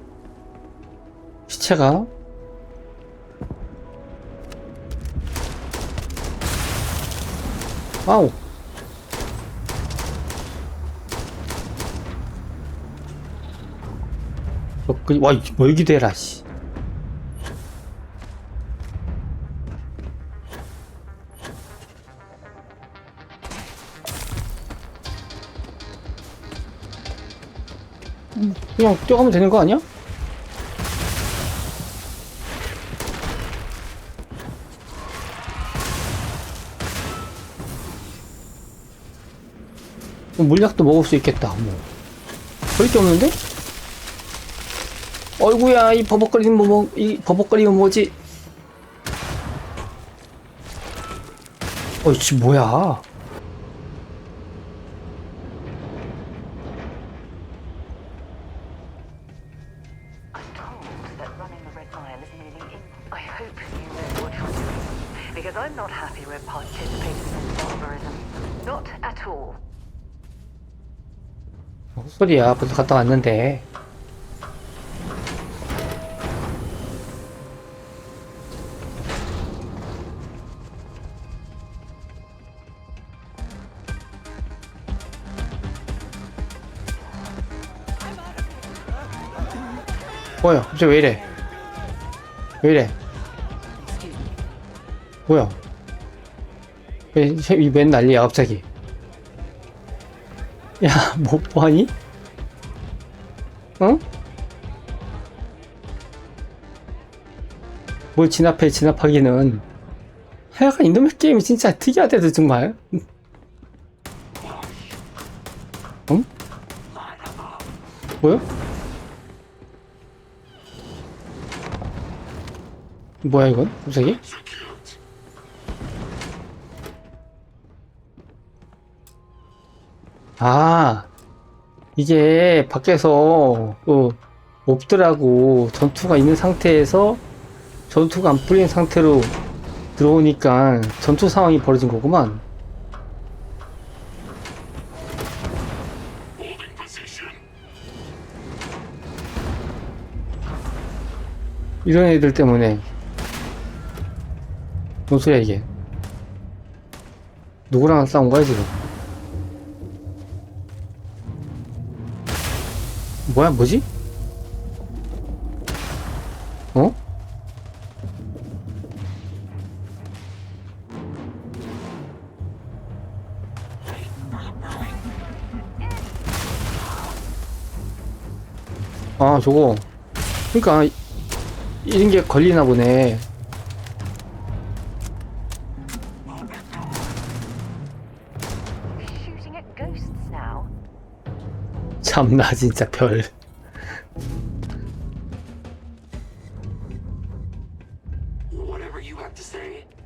시체가. 아우. 와, 멀기대라 씨. 그냥 뛰어가면 되는 거 아니야? 물약도 먹을 수 있겠다. 뭐 그럴 게 없는데? 어이구야, 이 버벅거리는 뭐지? 어이씨, 뭐야? Because I'm not happy we're participating in barbarism. Not at all. 헛소리야, 벌써 갔다 왔는데. 뭐야, 갑자기 왜 이래? 왜 이래? 뭐야? 웬 난리야, 갑자기? 야, 뭐하니? 응? 뭘 진압하기는. 하여간 이놈의 게임이 진짜 특이하대도 정말. 응? 뭐야? 뭐야 이건? 갑자기? 아, 이게 밖에서 몹들하고 전투가 있는 상태에서 전투가 안 풀린 상태로 들어오니까 전투 상황이 벌어진 거구만. 이런 애들 때문에. 뭔 소리야 이게? 누구랑 싸운 거야 지금? 뭐야, 뭐지? 어? 아, 저거. 그러니까 이런 게 걸리나 보네. 참나 진짜 별.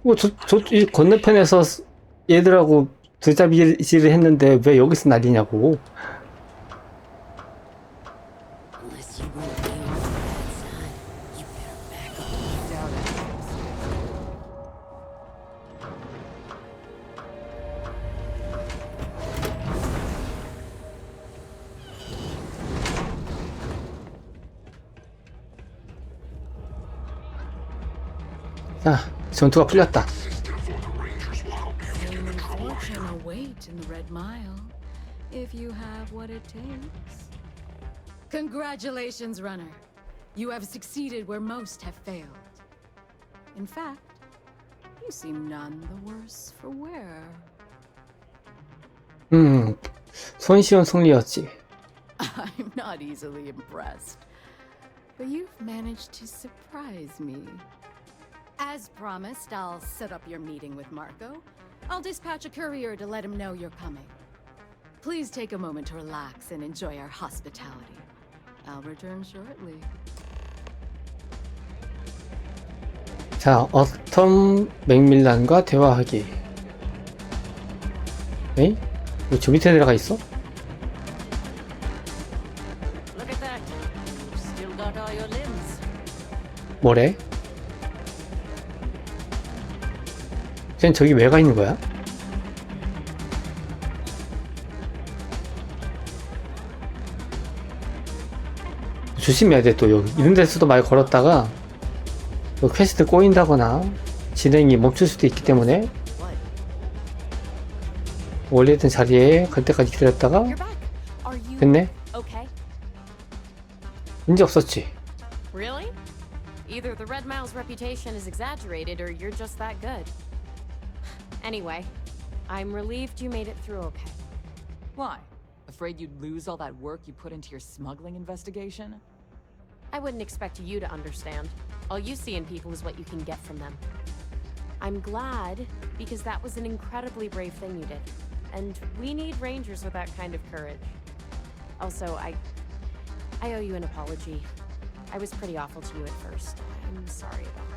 뭐 이 건너편에서 얘들하고 두자비질을 했는데 왜 여기서 난리냐고. 자, 전투가 풀렸다. If you have what it takes. Congratulations, runner. You have succeeded where most have failed. In fact, you seem none the worse for wear. 손쉬운 승리였지. I'm not easily impressed, but you've managed to surprise me. As promised, I'll set up your meeting with Marco. I'll dispatch a courier to let him know you're coming. Please take a moment to relax and enjoy our hospitality. I'll return shortly. 자, 어텀 맥밀란과 대화하기. 에이? 왜 저 밑에 내려가 있어? Look at that. You've still got all your limbs. 뭐래? 쟤는 저기 왜 가 있는 거야? 조심해야 돼. 또 여기 이런 데서도 말 걸었다가 퀘스트 꼬인다거나 진행이 멈출 수도 있기 때문에 원래 있던 자리에 갈 때까지 기다렸다가 됐네? 문제 없었지. Really? Either the Red Mile's reputation is exaggerated or you're just that good. Anyway, I'm relieved you made it through okay. Why? Afraid you'd lose all that work you put into your smuggling investigation? I wouldn't expect you to understand. All you see in people is what you can get from them. I'm glad, because that was an incredibly brave thing you did. and we need rangers with that kind of courage. Also, I owe you an apology. I was pretty awful to you at first. I'm sorry about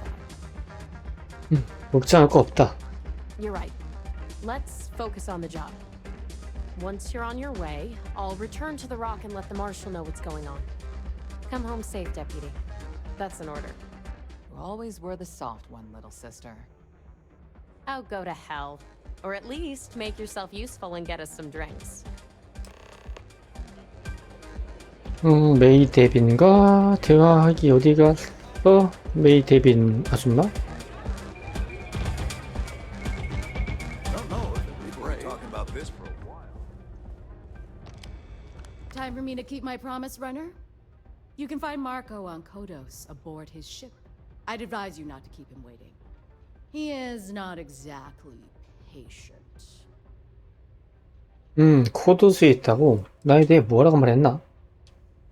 that. 걱정할 거 없다. You're right. Let's focus on the job. Once you're on your way, I'll return to the Rock and let the Marshal know what's going on. Come home safe, Deputy. That's an order. You always were the soft one, little sister. Oh, go to hell. Or at least make yourself useful and get us some drinks. 메이 데빈과 대화하기 어디 갔어? 메이 데빈 아줌마? Time for me to keep my promise, runner? You can find Marco on Kodos aboard his ship. I'd advise you not to keep him waiting. He is not exactly patient. 코도스에 있다고? 나에 대해 뭐라고 말했나?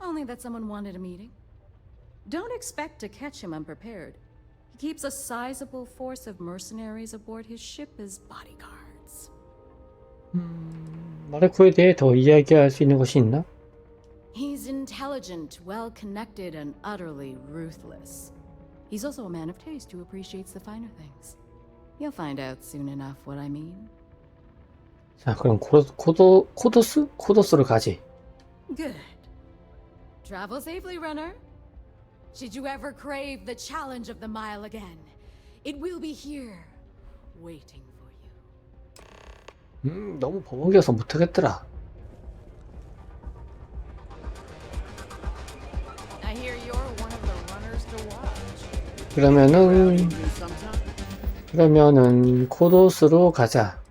Only that someone wanted a meeting. Don't expect to catch him unprepared. He keeps a sizable force of mercenaries aboard his ship as bodyguards. 마르코에 대해 더 이야기할 수 있는 것이 있나? He's intelligent, well-connected, and utterly ruthless. He's also a man of taste who appreciates the finer things. You'll find out soon enough what I mean. 자, 그럼 코도스? 코도스로 가지. Good. Travel safely, runner. Should you ever crave the challenge of the mile again, it will be here, waiting for you. 너무 버벅이어서 못하겠더라. I hear you're one of the runners to watch. 그러면은 코도스로 가자.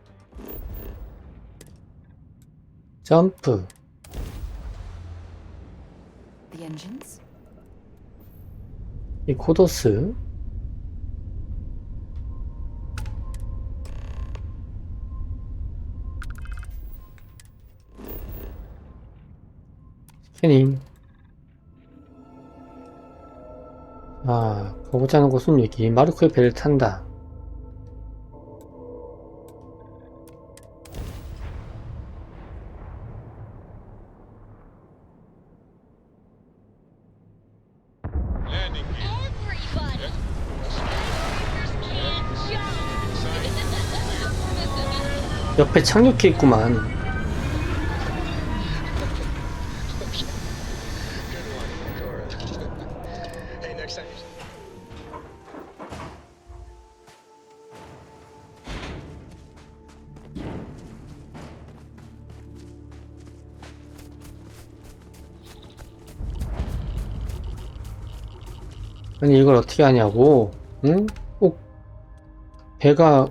점프. The engines? 이 코도스. 스캐닝. 아, 가보자 하는 곳은 여기. 마르코의 배를 탄다. 옆에 착륙해 있구만. Hey, next time you... 아니 이걸 어떻게 하냐고. 응? 꼭 배가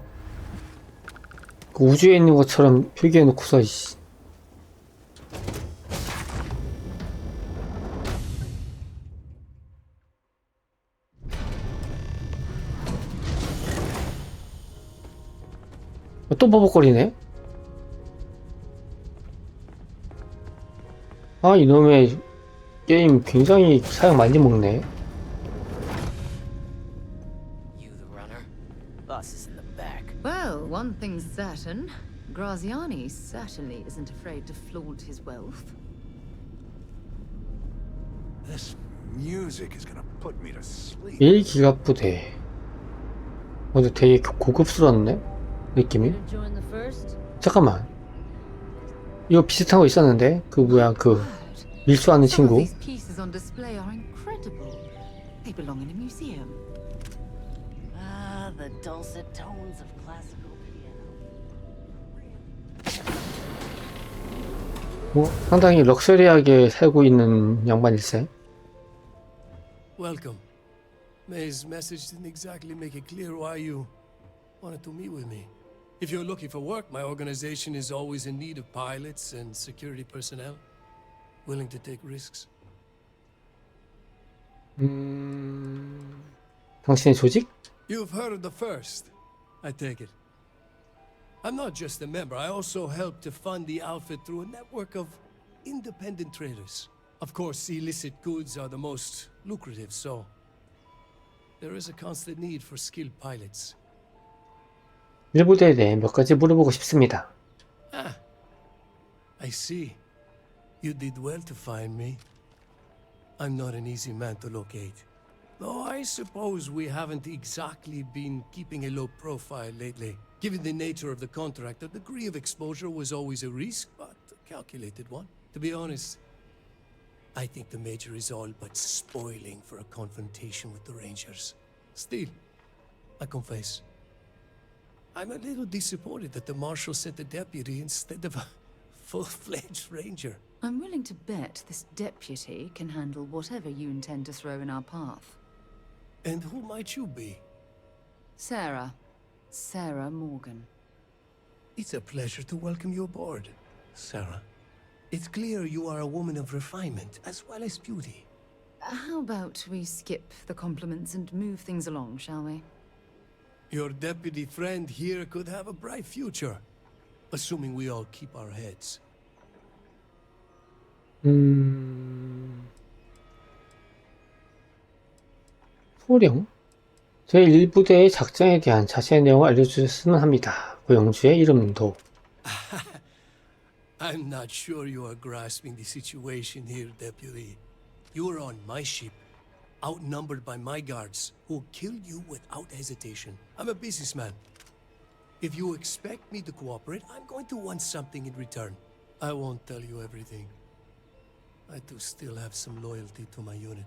우주에 있는 것처럼 표기해 놓고서 이씨. 또 버벅거리네. 아, 이놈의 게임 굉장히 사용 많이 먹네. Well, one thing's certain. Graziani certainly isn't afraid to flaunt his wealth. This music is gonna put me to sleep. 1기갑부대. 근데 되게 고급스러웠네? 느낌이? 잠깐만. 이거 비슷한 거 있었는데? 그 뭐야, 그 밀수하는 친구. These pieces on display are incredible. They belong in a museum. Ah, the dulcet tones of classical piano. 상당히 럭셔리하게 살고 있는 양반일세. Welcome. May's message didn't exactly make it clear why you wanted to meet with me. If you're looking for work, my organization is always in need of pilots and security personnel, willing to take risks. 당신의 조직? You've heard of the first, I take it. I'm not just a member, I also help to fund the outfit through a network of independent traders. Of course, illicit goods are the most lucrative, so there is a constant need for skilled pilots. 일부대에 대해 몇 가지 물어보고 싶습니다. Ah, I see. You did well to find me. I'm not an easy man to locate. Though I suppose we haven't exactly been keeping a low profile lately. Given the nature of the contract, a degree of exposure was always a risk, but a calculated one. To be honest, I think the Major is all but spoiling for a confrontation with the Rangers. Still, I confess, I'm a little disappointed that the Marshal sent a deputy instead of a full-fledged Ranger. I'm willing to bet this deputy can handle whatever you intend to throw in our path. And who might you be? Sarah. Sarah Morgan. It's a pleasure to welcome you aboard, Sarah. It's clear you are a woman of refinement as well as beauty. How about we skip the compliments and move things along, shall we? Your deputy friend here could have a bright future, assuming we all keep our heads. 소령? 제1부대의 작전에 대한 자세한 내용을 알려주셨으면 합니다. 고영주의 이름도. I'm not sure you are grasping the situation here, Deputy. You are on my ship, outnumbered by my guards, who will kill you without hesitation. I'm a businessman. If you expect me to cooperate, I'm going to want something in return. I won't tell you everything. I do still have some loyalty to my unit.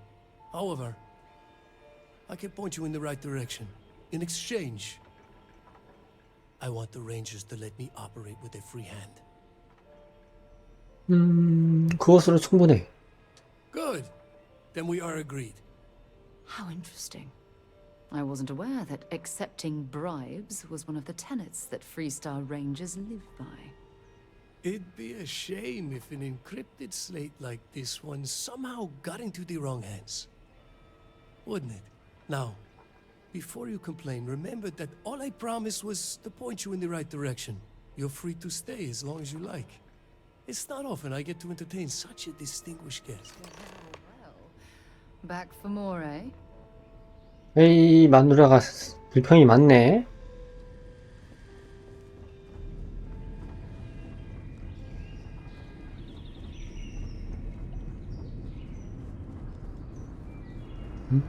However, I can point you in the right direction. In exchange, I want the Rangers to let me operate with a free hand. 그것으로 충분해. Good. Then we are agreed. How interesting. I wasn't aware that accepting bribes was one of the tenets that Freestar Rangers live by. It'd be a shame if an encrypted slate like this one somehow got into the wrong hands. Wouldn't it? Now, before you complain, remember that all I promised was to point you in the right direction. You're free to stay as long as you like. It's not often I get to entertain such a distinguished guest. Back for more, eh? 에이, 마누라가 불평이 많네.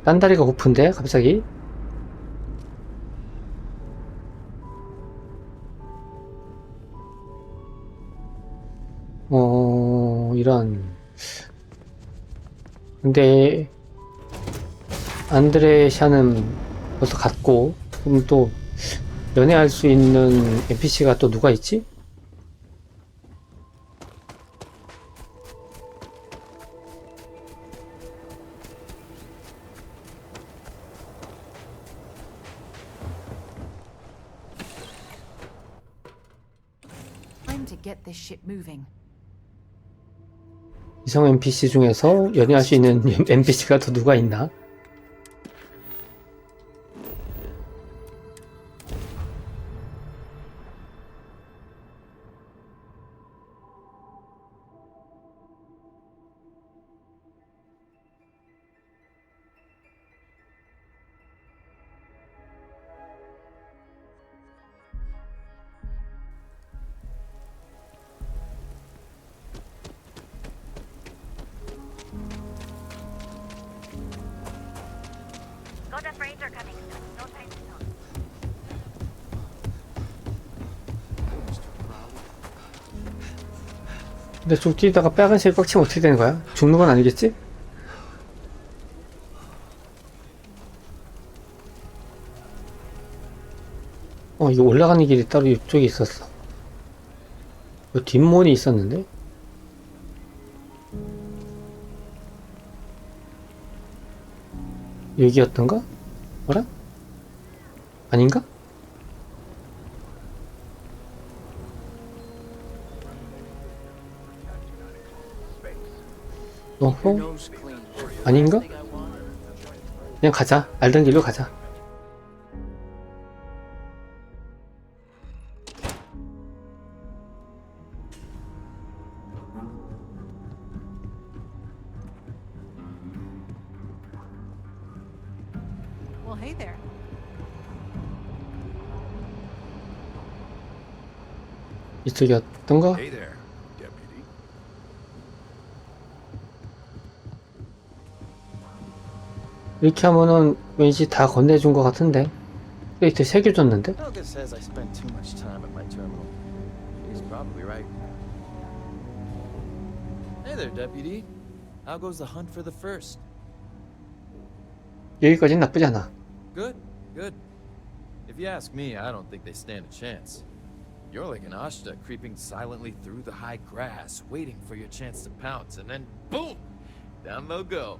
딴 다리가 고픈데 갑자기? 이런. 근데 안드레샤는 벌써 갔고, 그럼 또 연애할 수 있는 NPC가 또 누가 있지? Time to get this ship moving. 이성 NPC 중에서 연애할 수 있는 NPC가 또 누가 있나? Got a freighter coming soon. No time to talk. 근데 쭉 뛰다가 빨간색이 꽉 치면 어떻게 되는 거야? 죽는 건 아니겠지? 이거 올라가는 길이 따로 이쪽에 있었어. 뒷문이 있었는데? 여기였던가? 뭐라? 아닌가? 어허? 아닌가? 그냥 가자. 알던 길로 가자. Well, hey there. 이쪽이었던가? Hey there, deputy. 이렇게 하면은 왠지 다 건네준 것 같은데? 크레이트 3개 줬는데? Helga says I spend too much time at my terminal. She's probably right. Hey there, deputy. How goes the hunt for the first? 여기까진 나쁘지 않아. Good, good. If you ask me, I don't think they stand a chance. You're like an Ashta creeping silently through the high grass, waiting for your chance to pounce, and then boom! Down they'll go.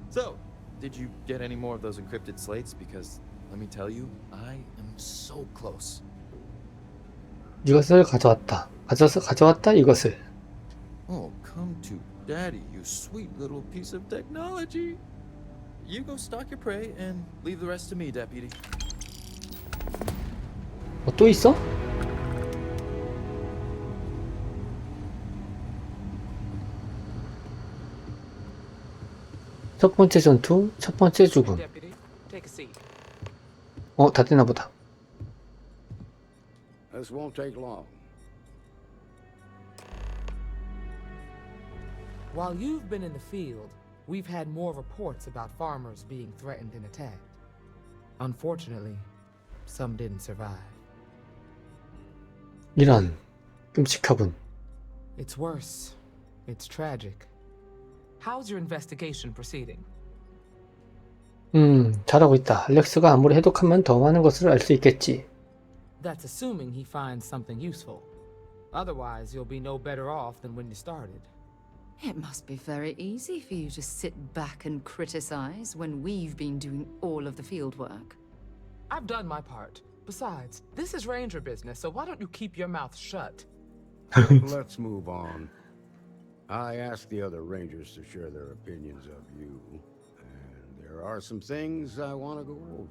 So, did you get any more of those encrypted slates? Because, let me tell you, I am so close. 이것을 가져왔다. 가져왔다 이것을. Oh, come to daddy, you sweet little piece of technology. You go stalk your prey and leave the rest to me, deputy. 또 있어? 첫 번째 전투, 첫 번째 죽음. 다 되나 보다. This won't take long. While you've been in the field, we've had more reports about farmers being threatened and attacked. Unfortunately, some didn't survive. 이런 끔찍하군. It's worse. It's tragic. How's your investigation proceeding? 잘하고 있다. 알렉스가 아무리 해독하면 더 많은 것을 알 수 있겠지. That's assuming he finds something useful. Otherwise, you'll be no better off than when you started. It must be very easy for you to sit back and criticize when we've been doing all of the field work. I've done my part. Besides, this is ranger business, so why don't you keep your mouth shut? Let's move on. I asked the other rangers to share their opinions of you, and there are some things I want to go over.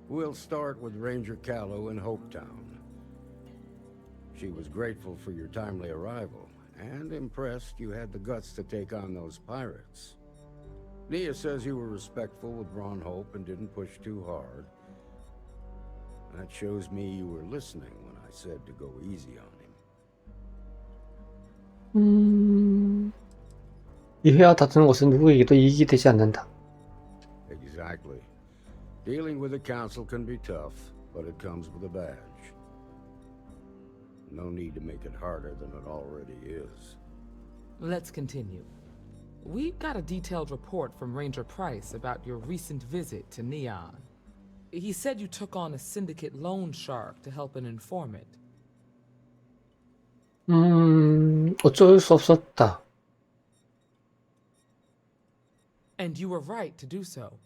We'll start with Ranger Callow in Hopetown. She was grateful for your timely arrival, and impressed you had the guts to take on those pirates. Nia says you were respectful with Ron Hope and didn't push too hard. That shows me you were listening when I said to go easy on him. 이 회화 다투는 것은 누구에게도 이익이 되지 않는다. Exactly. Dealing with the council can be tough, but it comes with a badge. No need to make it harder than it already is. Let's continue. We got a detailed report from Ranger Price about your recent visit to Neon. He said you took on a syndicate loan shark to help an informant. 어쩔 수 없었다. And you were right to do so.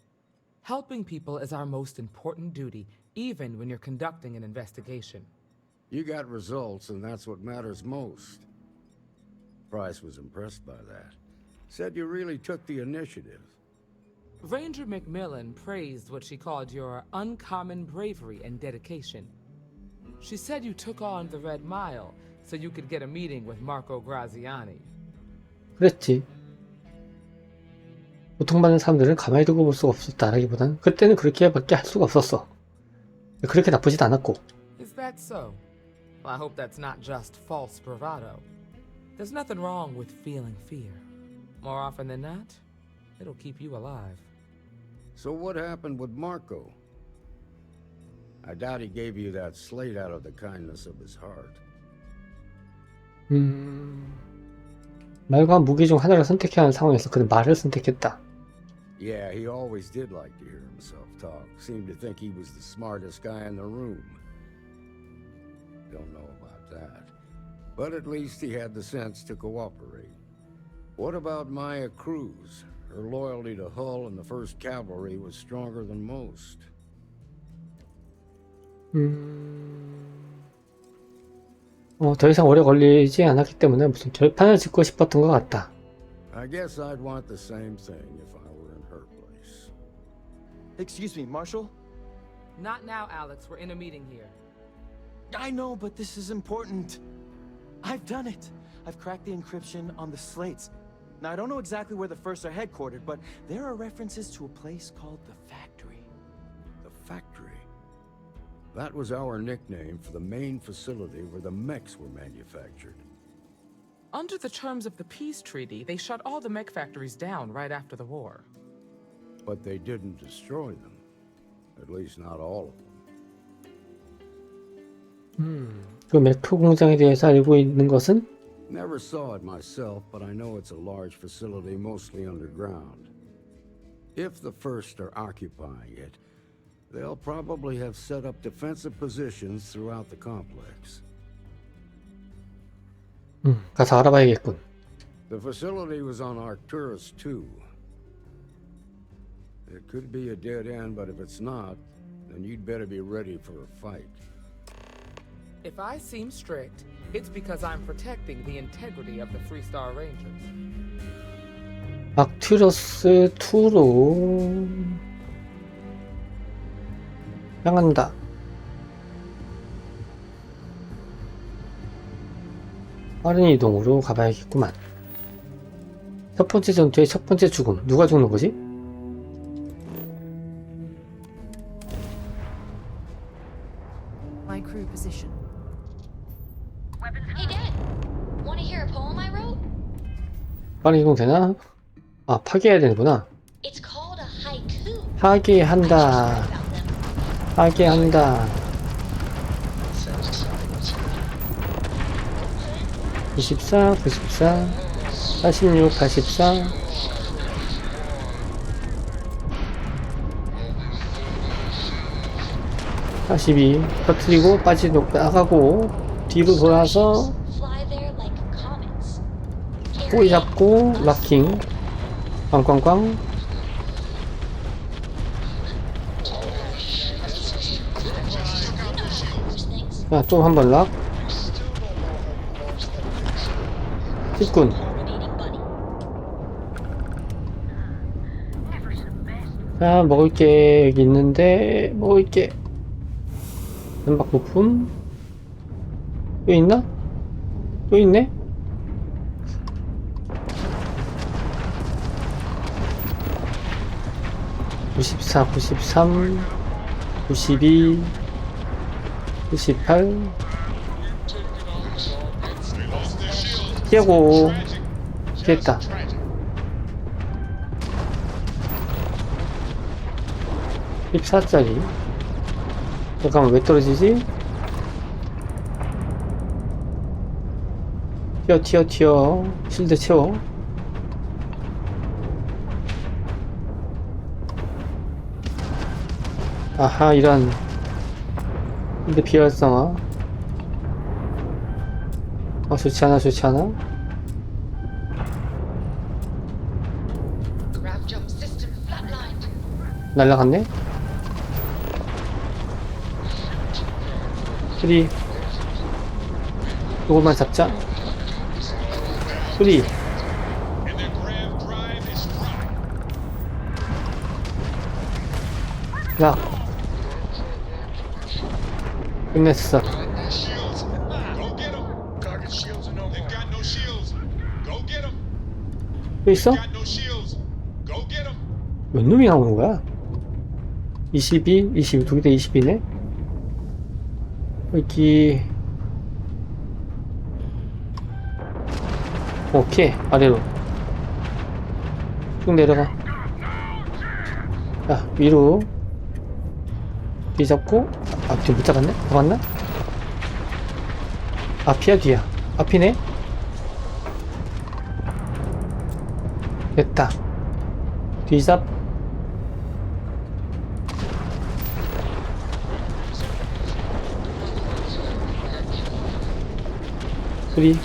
Helping people is our most important duty, even when you're conducting an investigation. You got results, and that's what matters most. Price was impressed by that. Said you really took the initiative. Ranger Macmillan praised what she called your uncommon bravery and dedication. She said you took on the Red Mile so you could get a meeting with Marco Graziani. 그랬지. 고통받는 사람들은 가만히 두고 볼 수가 없었다라기보단 그때는 그렇게밖에 할 수가 없었어. 그렇게 나쁘진 않았고. Is that so? Well, I hope that's not just false bravado. There's nothing wrong with feeling fear. More often than not, it'll keep you alive. So what happened with Marco? I doubt he gave you that slate out of the kindness of his heart. 말과 무기 중 하나를 선택해야 하는 상황에서 그는 말을 선택했다. Yeah, he always did like to hear himself talk. Seemed to think he was the smartest guy in the room. Don't know about that. But at least he had the sense to cooperate. What about Maya Cruz? Her loyalty to Hull and the 1st Cavalry was stronger than most. 더 이상 오래 걸리지 않았기 때문에 무슨 결판을 짓고 싶었던 것 같다. I guess I'd want the same thing if I were in her place. Excuse me, Marshal? Not now, Alex. We're in a meeting here. I know, but this is important. I've done it. I've cracked the encryption on the slates. Now, I don't know exactly where the First are headquartered, but there are references to a place called the Factory. The Factory? That was our nickname for the main facility where the mechs were manufactured. Under the terms of the peace treaty, they shut all the mech factories down right after the war. But they didn't destroy them. At least not all of them. 그 메크 공장에 대해서 알고 있는 것은? Never saw it myself, but I know it's a large facility mostly underground. If the First are occupying it, they'll probably have set up defensive positions throughout the complex. 가서 알아봐야겠군. The facility was on Arcturus 2. It could be a dead end, but if it's not, then you'd better be ready for a fight. If I seem strict, it's because I'm protecting the integrity of the Freestar Rangers. 아큐러스 2로 향한다. 빠른 이동으로 가봐야겠구만. 첫 번째 전투의 첫 번째 죽음. 누가 죽는 거지? My crew position. Hey, Dad. Want to hear a poem I wrote? 빠른 이동 되나? 아, 파괴해야 되는구나. It's called a haiku. 파괴한다. 파괴한다. 94, 94, 46, 84. 42. 터뜨리고 빠지고 나가고 뒤로 돌아서 꼬리 잡고 락킹. 꽝꽝꽝. 야, 또 한 번 락. 직군. 자, 먹을게. 여기 있는데, 먹을게. 연막 부품. 또 있나? 또 있네? (94) 93 92 98 피하고 피했다. (14짜리) 잠깐만, 왜 떨어지지? 튀어 실드 채워. 아하, 이런. 근데 비활성화. 좋지 않아, 좋지 않아? 날라갔네? 프리. 요것만 잡자. 프리. 락. 끝냈어. 또 있어? 몇 놈이 나오는 거야? 22, 22, 두 개 다 22네? 여기. 오케이, 아래로 쭉 내려가. 자, 위로 뒤 잡고. 아, 뒤 못 잡았네? 잡았나? 앞이야, 뒤야? 앞이네? 됐다. 뒤잡. 프리.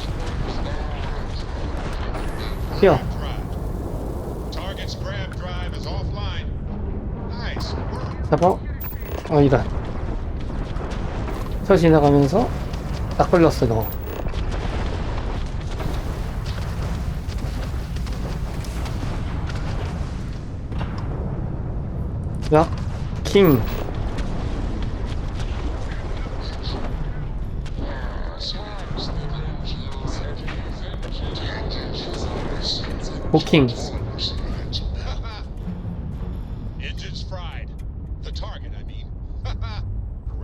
튀어. 잡아. 이런. 쳐 지나가면서 딱 걸렸어, 너. 야, 킹. 오킹.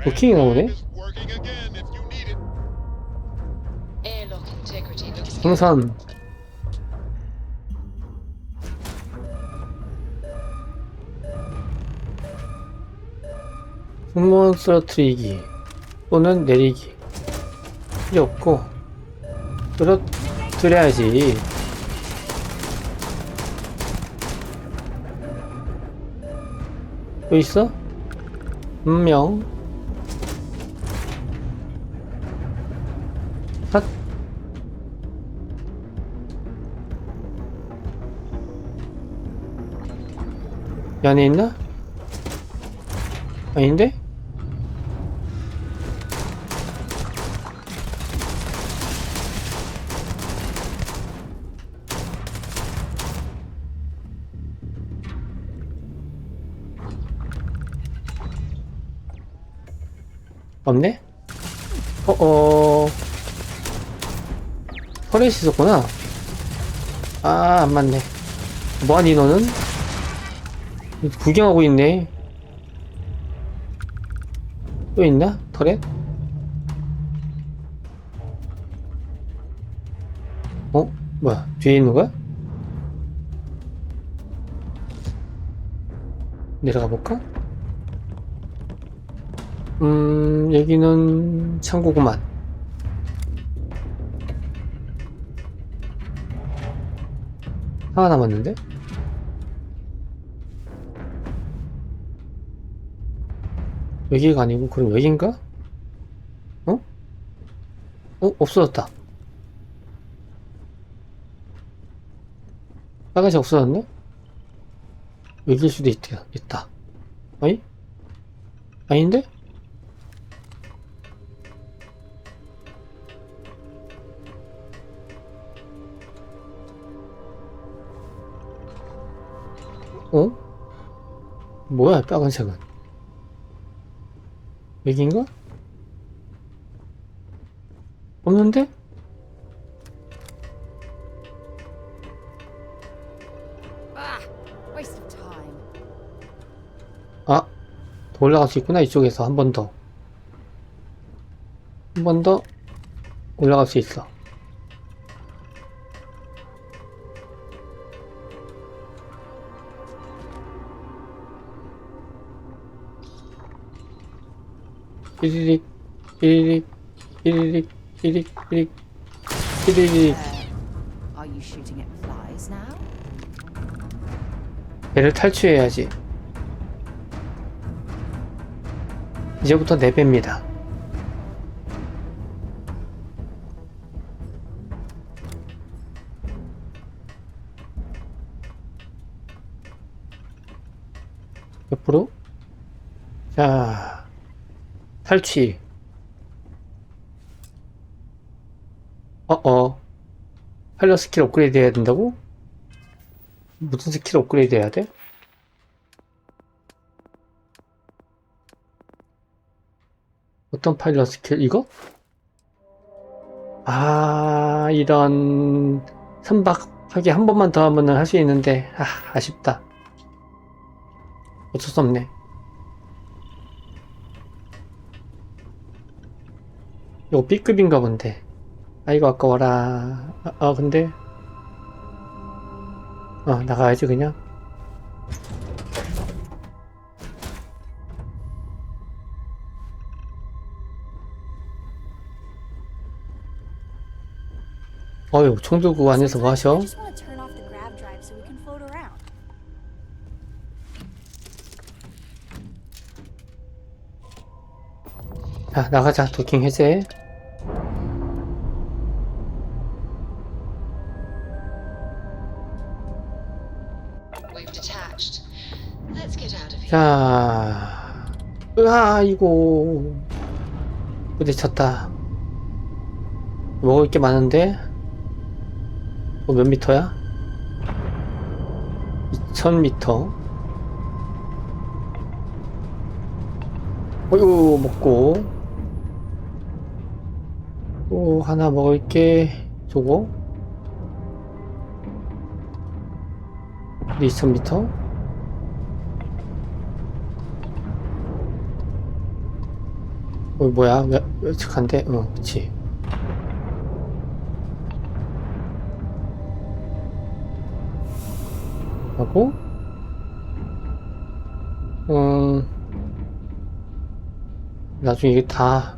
도킹이 나오네? Airlock integrity looks good. 풍선. 승무원 쓰러뜨리기 또는 내리기 필요 없고 쓰러뜨려야지. 또 있어? 분명 핫. 이 안에 있나? 아닌데? 없네? 터렛이 있었구나. 아, 안 맞네. 뭐하니 너는? 구경하고 있네. 또 있나? 터렛? 뭐야? 뒤에 있는 거야? 내려가 볼까? 여기는 창고구만. 하나 남았는데? 여기가 아니고 그럼 여긴가? 없어졌다. 빨간색 없어졌네? 여기일 수도 있다. 어이? 아닌데? 뭐야 빨간색은? 여긴가? 없는데? 아, 더 올라갈 수 있구나. 이쪽에서 한 번 더. 한 번 더 올라갈 수 있어. 삐리릭 삐리릭 삐리릭 삐리릭 삐리릭 삐리릭. Are you shooting at flies now? 배를 탈취해야지. 이제부터 4배입니다. 옆으로. 자, 탈취. 파일럿 스킬 업그레이드 해야 된다고? 무슨 스킬 업그레이드 해야 돼? 어떤 파일럿 스킬? 이거? 아, 이런 선박하게 한 번만 더 하면 할 수 있는데 아쉽다. 어쩔 수 없네. 이거 B급인가 본데. 아이고 아까워라. 근데 나가야지 그냥. 어휴, 총 들고 안에서 뭐 하셔? 자, 나가자. 도킹 해제. 자, 이거 부딪혔다. 먹을 게 많은데 몇 미터야? 2000미터. 어휴, 먹고 또 하나 먹을 게 저거 2000미터. 뭐야? 멸치한데? 그치. 하고, 나중에 이게 다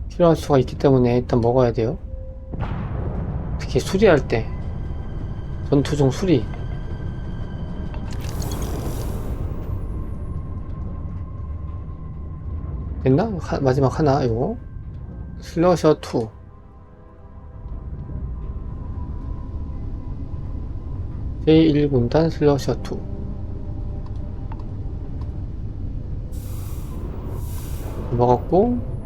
필요할 수가 있기 때문에 일단 먹어야 돼요. 특히 수리할 때. 전투중 수리. 됐나? 마지막 하나, 이거. 슬러셔 2. 제1군단 슬러셔 2. 먹었고,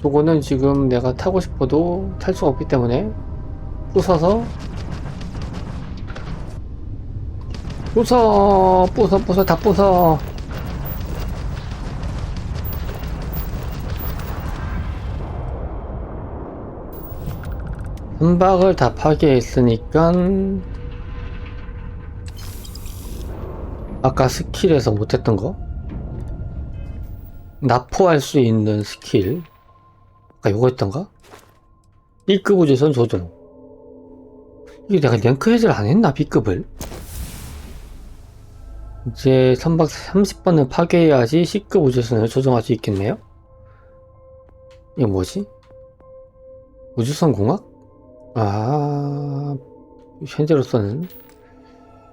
저거는 지금 내가 타고 싶어도 탈 수가 없기 때문에 부숴서 부숴 다 부숴. 선박을 다 파괴했으니까 아까 스킬에서 못했던 거 납포할 수 있는 스킬 아까 요거였던가? 1급 우주선 조종. 이게 내가 랭크헤드를 안 했나 B급을? 이제 선박 30번을 파괴해야지 C급 우주선을 조종할 수 있겠네요? 이거 뭐지? 우주선 공학? 아, 현재로서는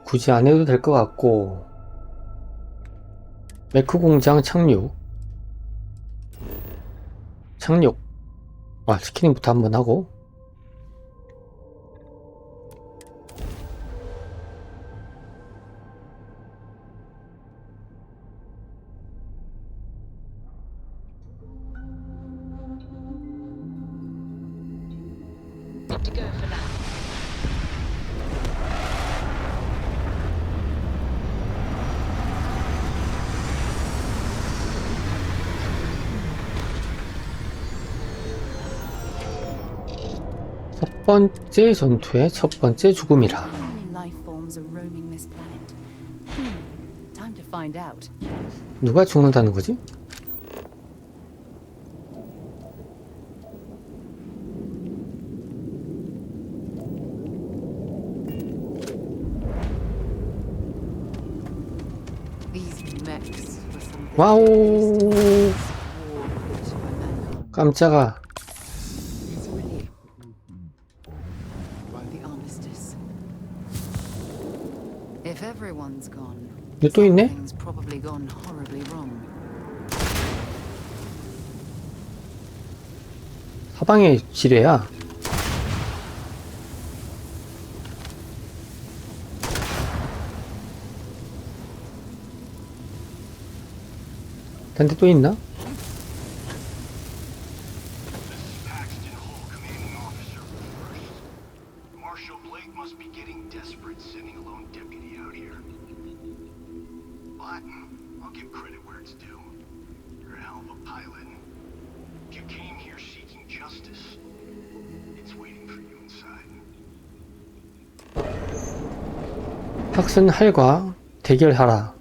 굳이 안 해도 될 것 같고, 메크 공장 착륙. 스키닝부터 한번 하고, 첫 번째 전투의 첫 번째 죽음이라. 누가 죽는다는 거지? 와우, 깜짝아. 이거 또 있네? 사방에 지뢰야. 딴 데 또 있나? 탁슨 할과 대결하라.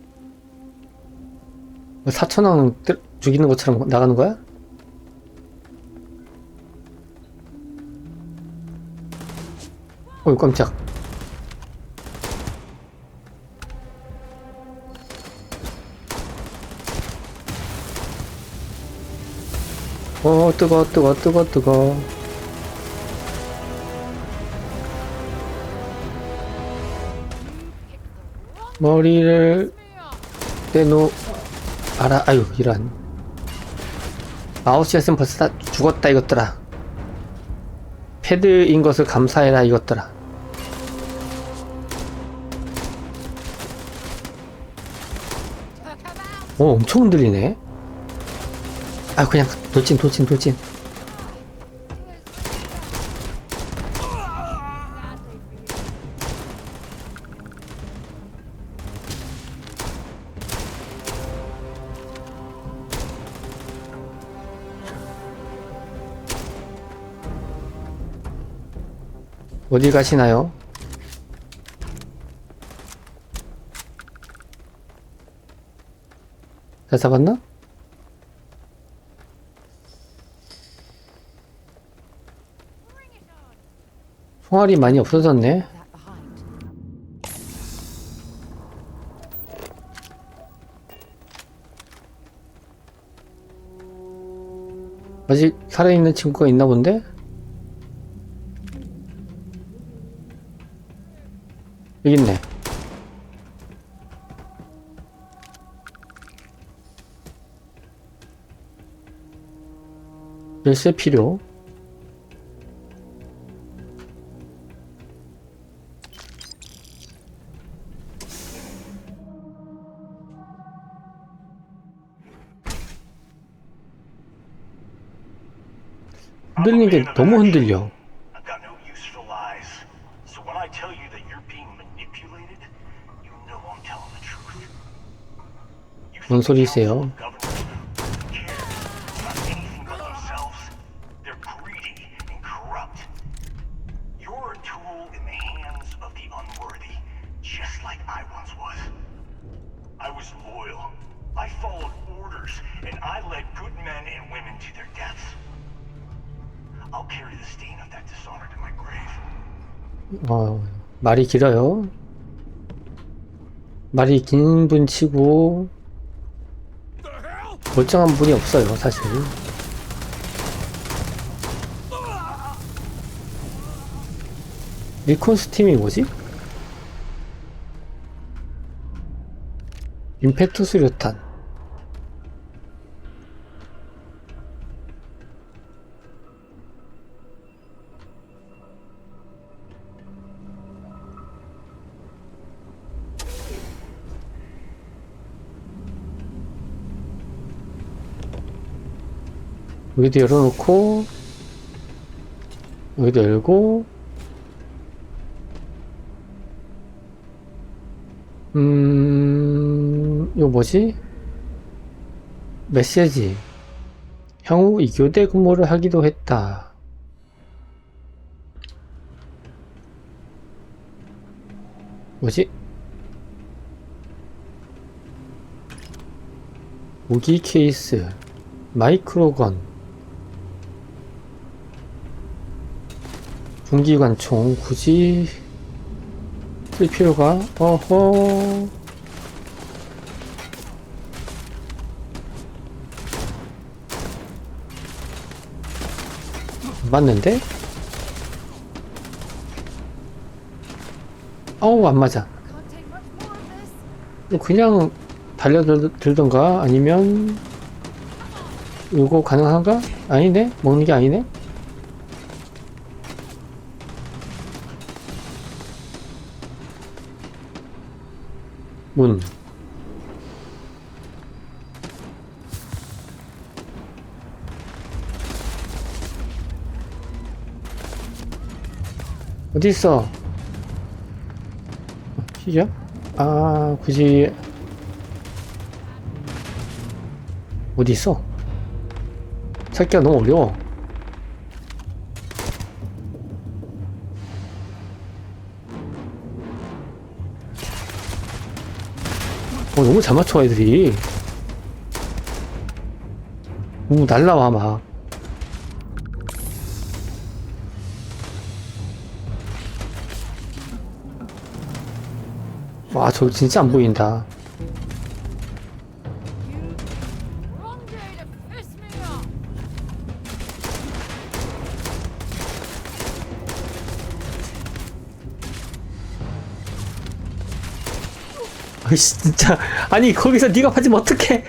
4,000원 죽이는 것처럼 나가는 거야? 어이 깜짝. 뜨거. 머리를 떼놓아라. 아유, 이런. 마우스였으면 벌써 다 죽었다, 이것들아. 패드인 것을 감사해라, 이것들아. 오, 엄청 흔들리네. 아, 그냥 돌진. 어디 가시나요? 잘 잡았나? 총알이 많이 없어졌네. 아직 살아있는 친구가 있나 본데? 여기 있네. 열쇠 필요. 흔들리는 게 너무 흔들려. 뭔 소리세요? 말이 길어요. 말이 긴 분 치고 멀쩡한 분이 없어요, 사실. 리콘 스팀이 뭐지? 임팩트 수류탄. 여기도 열어놓고 여기도 열고 이거 뭐지? 메시지. 향후 2교대 근무를 하기도 했다. 뭐지? 무기 케이스, 마이크로건, 분기관총 굳이 쓸 필요가? 어허. 맞는데? 어우, 안 맞아. 그냥 달려들던가 아니면 이거 가능한가? 아니네? 먹는 게 아니네? 문. 어디 있어? 희야? 아, 굳이 어디 있어? 찾기가 너무 어려워. 너무 잘 맞춰 애들이. 날라와 막. 와, 저 진짜 안 보인다. 아이씨, 진짜. 아니, 거기서 네가 맞으면 어떡해.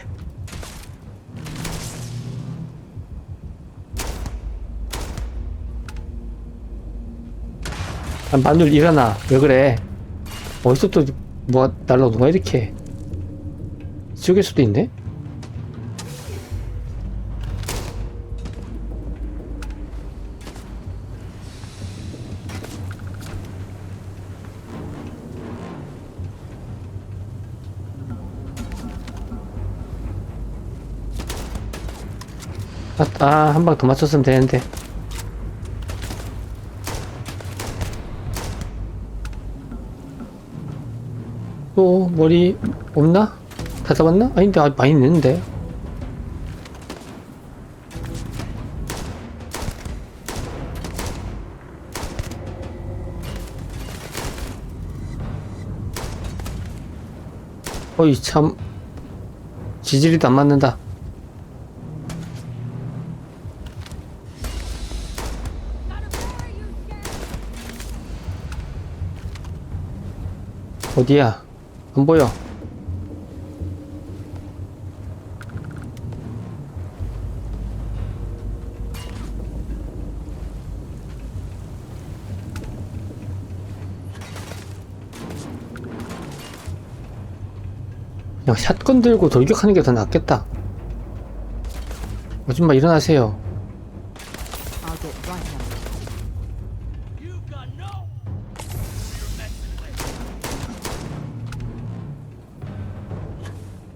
아, 마눌 일어나. 왜 그래? 어디서 또 뭐가 날라오는 거야 이렇게. 지옥일 수도 있네? 한 방 더 맞췄으면 되는데. 또 머리 없나? 다 잡았나? 아닌데, 많이 있는데. 어이, 참. 지질이도 안 맞는다. 어디야? 안 보여. 그냥 샷건 들고 돌격하는 게 더 낫겠다. 아줌마 일어나세요. I'll get right on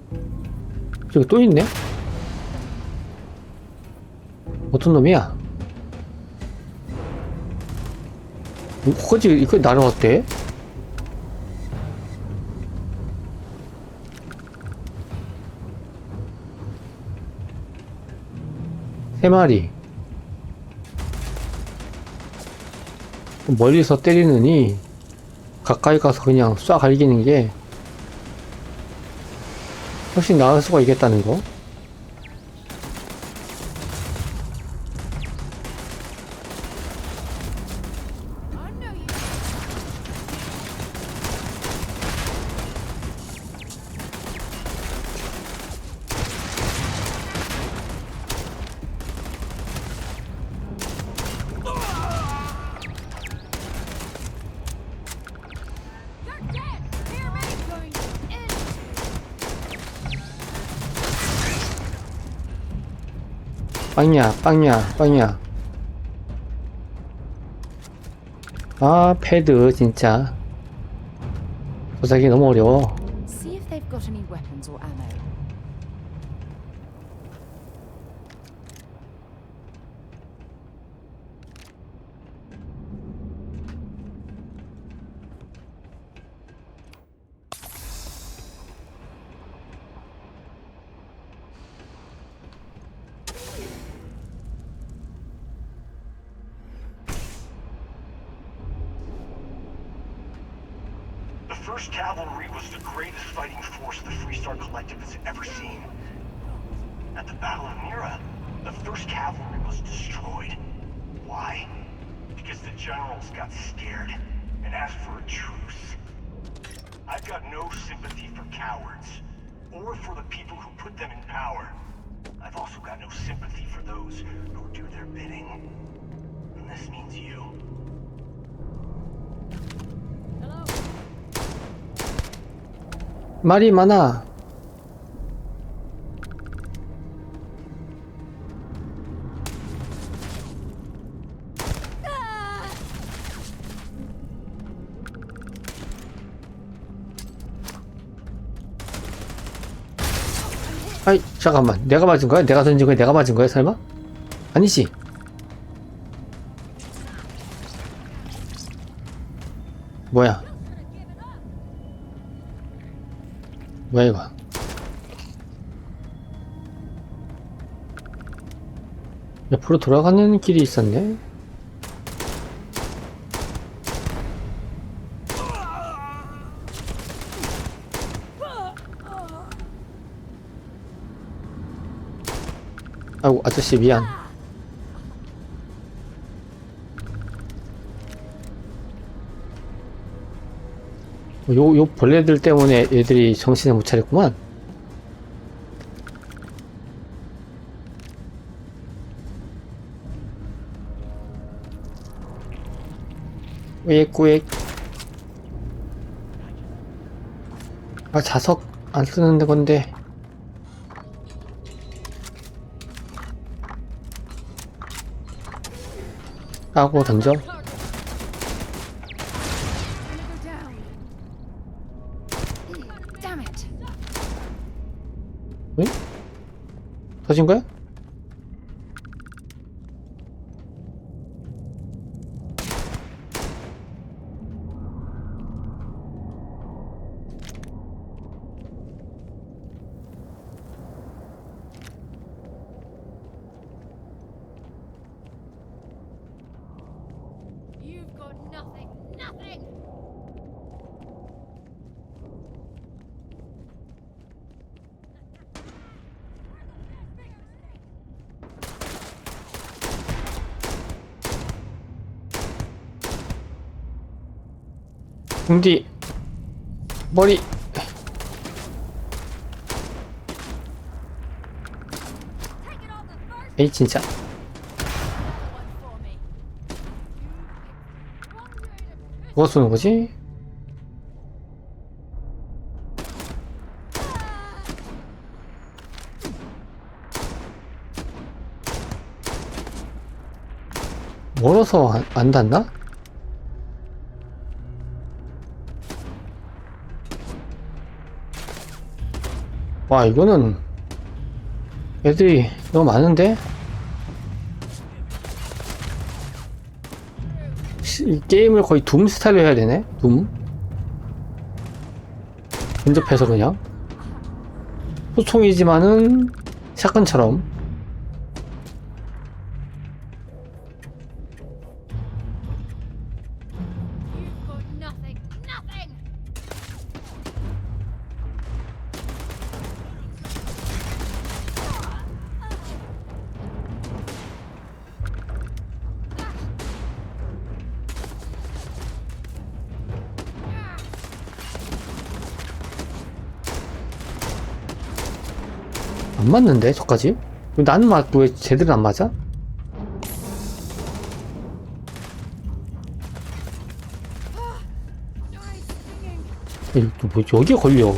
it. 저기 또 있네? 어떤 놈이야? 이거 날아왔대? 세 마리. 멀리서 때리느니 가까이 가서 그냥 쏴 갈기는 게 훨씬 나을 수가 있겠다는 거. 빵이야. 아, 패드 진짜 조작이 너무 어려워. See if they've got any weapons or ammo. The 1st Cavalry was the greatest fighting force the Freestar Collective has ever seen. At the Battle of Mira, the 1st Cavalry was destroyed. Why? Because the generals got scared and asked for a truce. I've got no sympathy for cowards, or for the people who put them in power. I've also got no sympathy for those who do their bidding. And this means you. 말이 많아. 아이, 잠깐만. 내가 맞은 거야? 내가 던진 거야? 내가 맞은 거야? 설마? 아니지. 뭐야? 뭐야 이거? 옆으로 돌아가는 길이 있었네? 아이고, 아저씨 미안. 요 벌레들 때문에 애들이 정신을 못 차렸구만. 꾸액꾸액. 아, 자석 안 쓰는 건데. 까고 던져. 응? 터진 거야? 중뒤 머리. 에이 진짜. 누가 쏘는 거지? 멀어서 안 닿나? 와, 이거는 애들이 너무 많은데? 이 게임을 거의 둠 스타일로 해야 되네? 둠? 근접해서 그냥 소총이지만은 샷건처럼. 안 맞는데 저까지? 나는 맞고 왜 제대로 안 맞아? 뭐 여기에 걸려.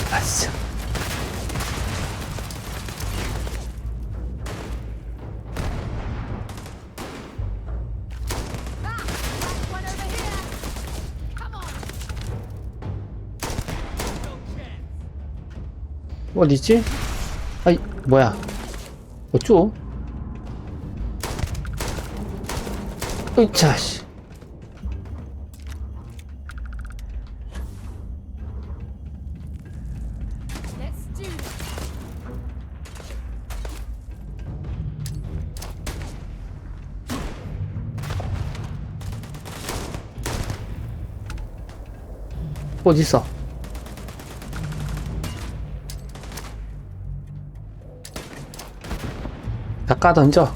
아싸. 어디있지? 아이 뭐야 어쩌? 으차 씨. 어딨어? 다 까던져.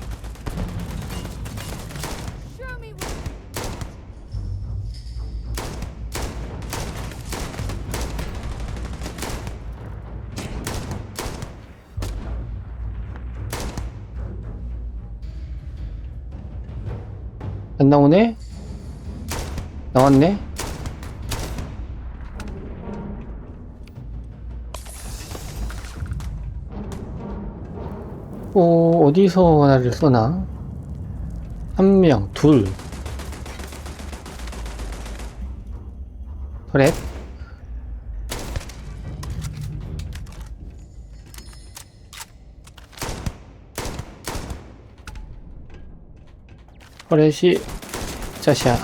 안 나오네? 나왔네? 어디서 나를 쏘나? 한 명, 둘. 터렛. 터렛이 짜샤.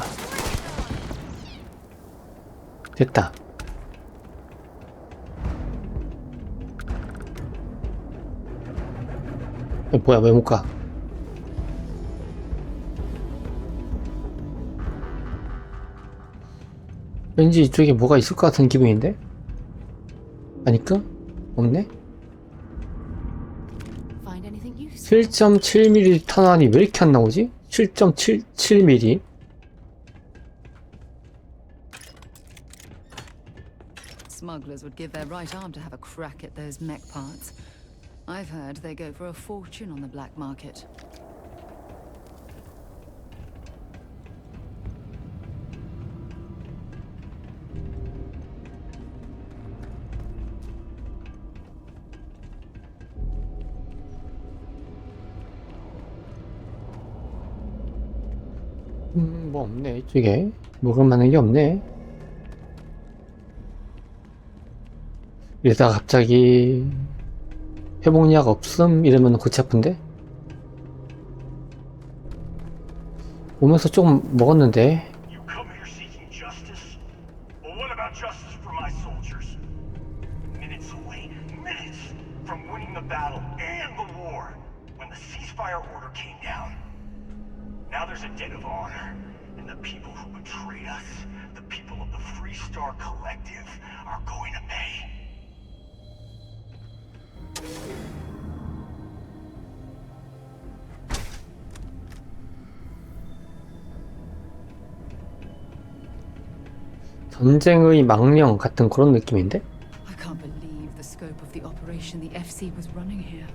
됐다. 뭐야 왜 못가? 왠지 이쪽에 뭐가 있을 것 같은 기분인데? 아니까? 없네? 7.7mm 탄환이 왜 이렇게 안 나오지? 7.77mm. Smugglers would give their right arm to have a crack at those mech parts. I've heard they go for a fortune on the black market. 뭐 없네 이쪽에. 먹을 만한 게 없네. 이러다가 갑자기 회복약 없음 이러면 골치 아픈데? 오면서 조금 먹었는데. You come here seeking justice? Well, what about justice for my soldiers? Minutes away, minutes from winning the battle. ceasefire order came down. Now there's a debt of honor, and the people who betrayed us, the people of the Freestar Collective, are going to pay. 전쟁의 망령 같은 그런 느낌인데? I can't believe the scope of the operation the FC was running here.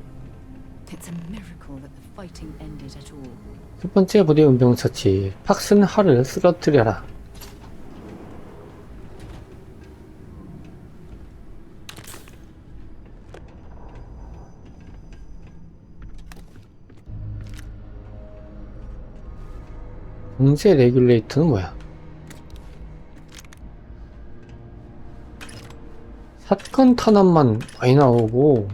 It's a miracle that the fighting ended at all. 첫 번째 부대 운병 처치. 팍슨 하를 쓰러뜨려라. 공제 레귤레이터는 뭐야? 사건 탄압만 많이 나오고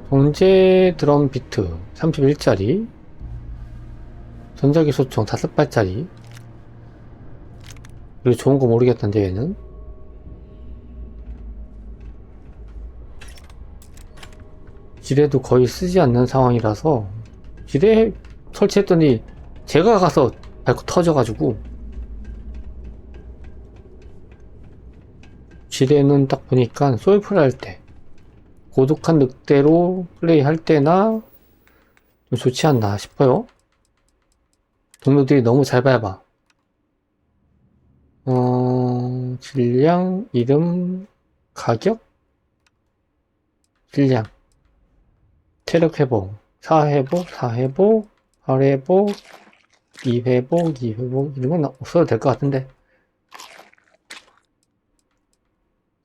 경제 드럼 비트 31짜리 전자기 소총 5발짜리 그리고 좋은거 모르겠던데 얘는 지뢰도 거의 쓰지 않는 상황이라서 지뢰 설치했더니 제가 가서 밟고 터져가지고 지뢰는 딱 보니까 솔플 할 때 고독한 늑대로 플레이 할 때나 좀 좋지 않나 싶어요. 동료들이 너무 잘 밟아. 질량, 이름, 가격, 질량, 체력 회복, 4회복, 4회복, 8회복, 2회복, 2회복 이런 건 없어도 될 것 같은데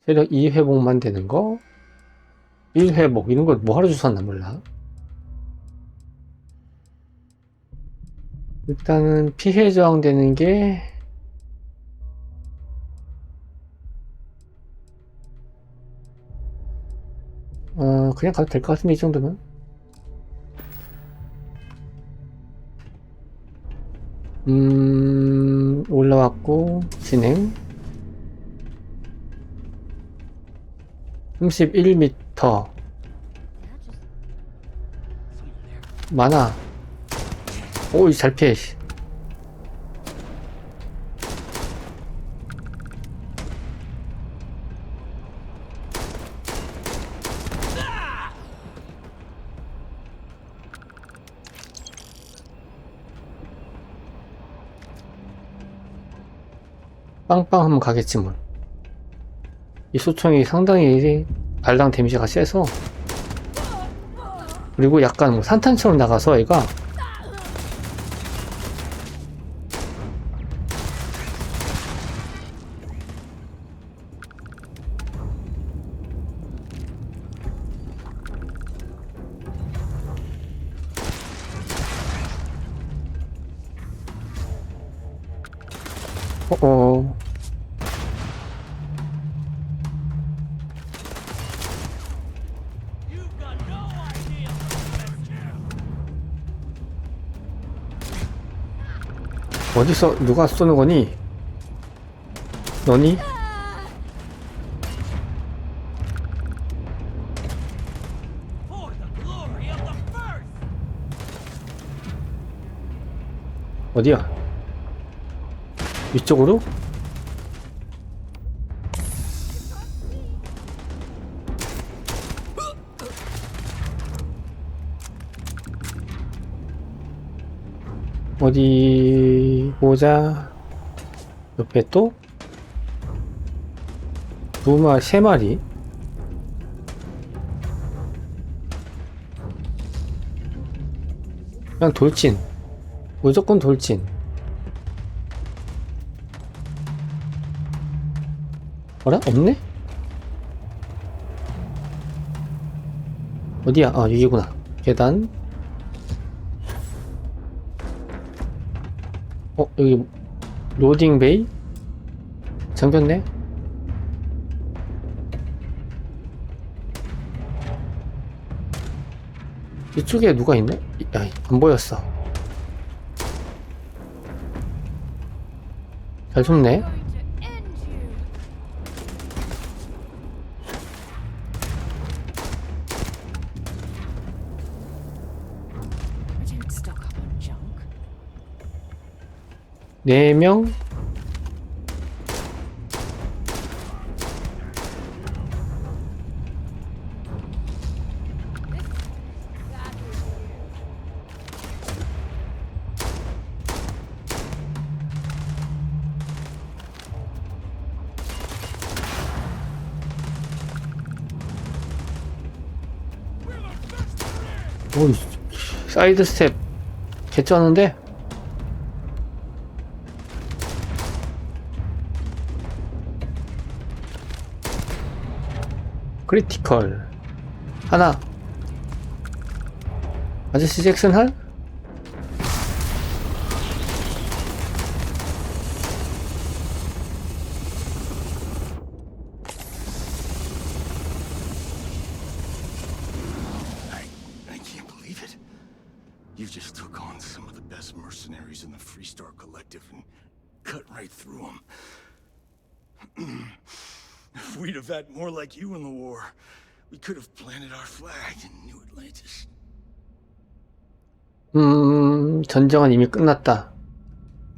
체력 2회복만 되는 거 1회복 이런 걸 뭐하러 주웠나 몰라. 일단은 피해 저항되는 게 그냥 가도 될 것 같은데 이 정도면 올라왔고 진행 31m 많아. 오이 잘 피해. 빵빵 하면 가겠지 뭘. 이 소총이 상당히 발당 데미지가 세서 그리고 약간 뭐 산탄처럼 나가서 얘가 어디서 누가 쏘는 거니? 너니? 어디야? 위쪽으로? 어디 보자. 옆에 또 2마리, 3마리. 그냥 돌진. 무조건 돌진. 어라? 없네? 어디야? 아, 여기구나. 계단. 여기 로딩 베이? 잠겼네? 이쪽에 누가 있네? 야, 안 보였어. 잘 숨네. 4명? 오이, 사이드 스텝 개쩌는데? 크리티컬 하나. 아저씨 잭슨 할? I can't believe it. You just took on some of the best mercenaries in the Freestar Collective and cut right through them. If we'd have had more like you in the war, we could have planted our flag in New Atlantis. 전쟁은 이미 끝났다.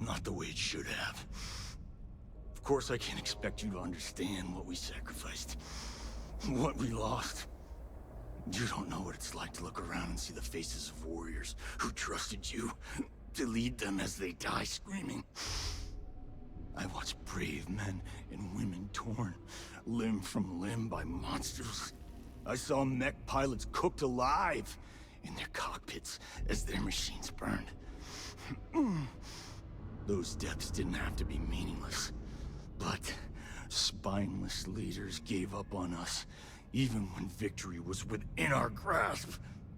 Not the way it should have. Of course, I can't expect you to understand what we sacrificed, what we lost. You don't know what it's like to look around and see the faces of warriors who trusted you to lead them as they die screaming. I watched brave men and women torn limb from limb by monsters. I saw mech pilots cooked alive in their cockpits as their machines burned. Those deaths didn't have to be meaningless, but spineless leaders gave up on us, even when victory was within our grasp.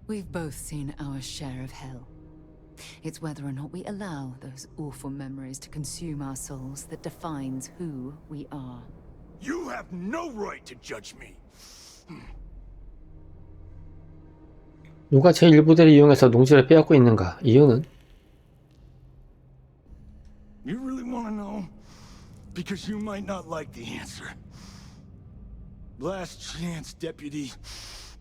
We've both seen our share of hell. It's whether or not we allow those awful memories to consume our souls that defines who we are. You have no right to judge me. 누가 제1부대를 이용해서 농지를 빼앗고 있는가? 이유는? You really want to know? Because you might not like the answer. Last chance, Deputy.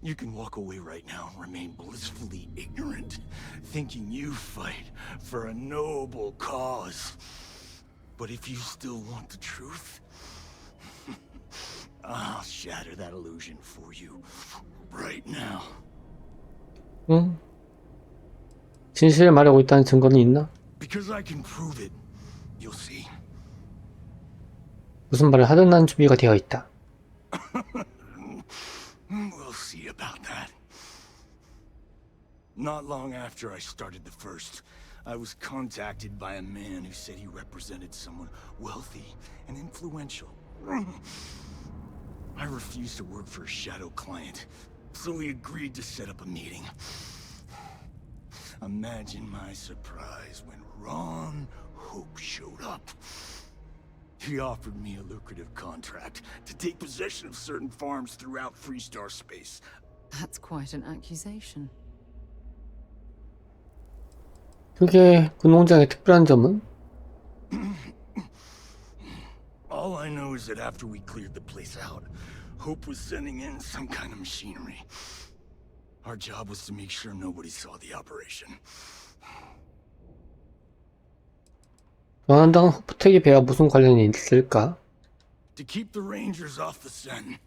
You can walk away right now and remain blissfully ignorant, thinking you fight for a noble cause. But if you still want the truth, I'll shatter that illusion for you right now. 응? 진실을 말하고 있다는 증거는 있나? Because I can prove it. You'll see. 무슨 말을 하든 난 준비가 되어 있다. We'll see about that. Not long after I started the first, I was contacted by a man who said he represented someone wealthy and influential. I refused to work for a shadow client, so he agreed to set up a meeting. Imagine my surprise when Ron Hope showed up. He offered me a lucrative contract to take possession of certain farms throughout Freestar space. That's quite an accusation. 그게 그 농장의 특별한 점은? All I know is that after we cleared the place out, Hope was sending in some kind of machinery. Our job was to make sure nobody saw the operation. 원한당은 호프텍의 배와 무슨 관련이 있을까? To keep the Rangers off the scent,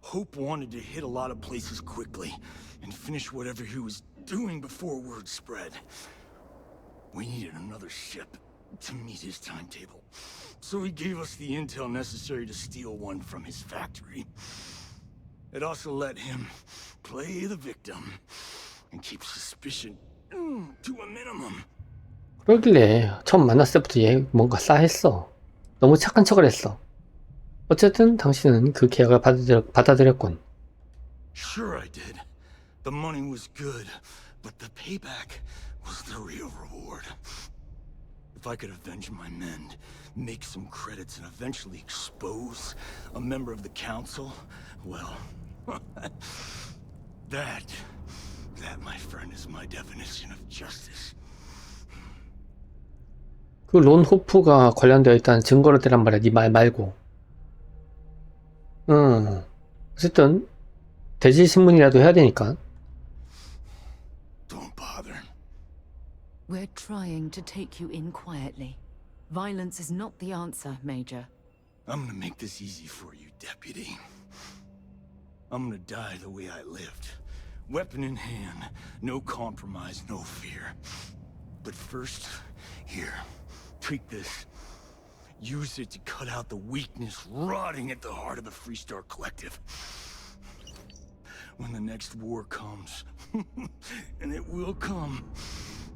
Hope wanted to hit a lot of places quickly and finish whatever he was doing before word spread. We needed another ship to meet his timetable, so he gave us the intel necessary to steal one from his factory. It also let him play the victim and keep suspicion to a minimum. 그러길래 처음 만났을 때부터 얘 뭔가 싸했어. 너무 착한 척을 했어. 어쨌든 당신은 그 계약을 받아들였군. Sure I did. The money was good, but the payback was the real reward. If I could avenge my men, make some credits, and eventually expose a member of the council, well, that, my friend, is my definition of justice. 그 론 호프가 관련되어 있다는 증거를 대란 말이야. 네 말 말고. 어쨌든 대지신문이라도 해야 되니까. Don't bother. We're trying to take you in quietly. Violence is not the answer, Major. I'm gonna make this easy for you, Deputy. I'm gonna die the way I lived. Weapon in hand, no compromise, no fear. But first, here, take this. Use it to cut out the weakness rotting at the heart of the Freestar Collective. When the next war comes, and it will come,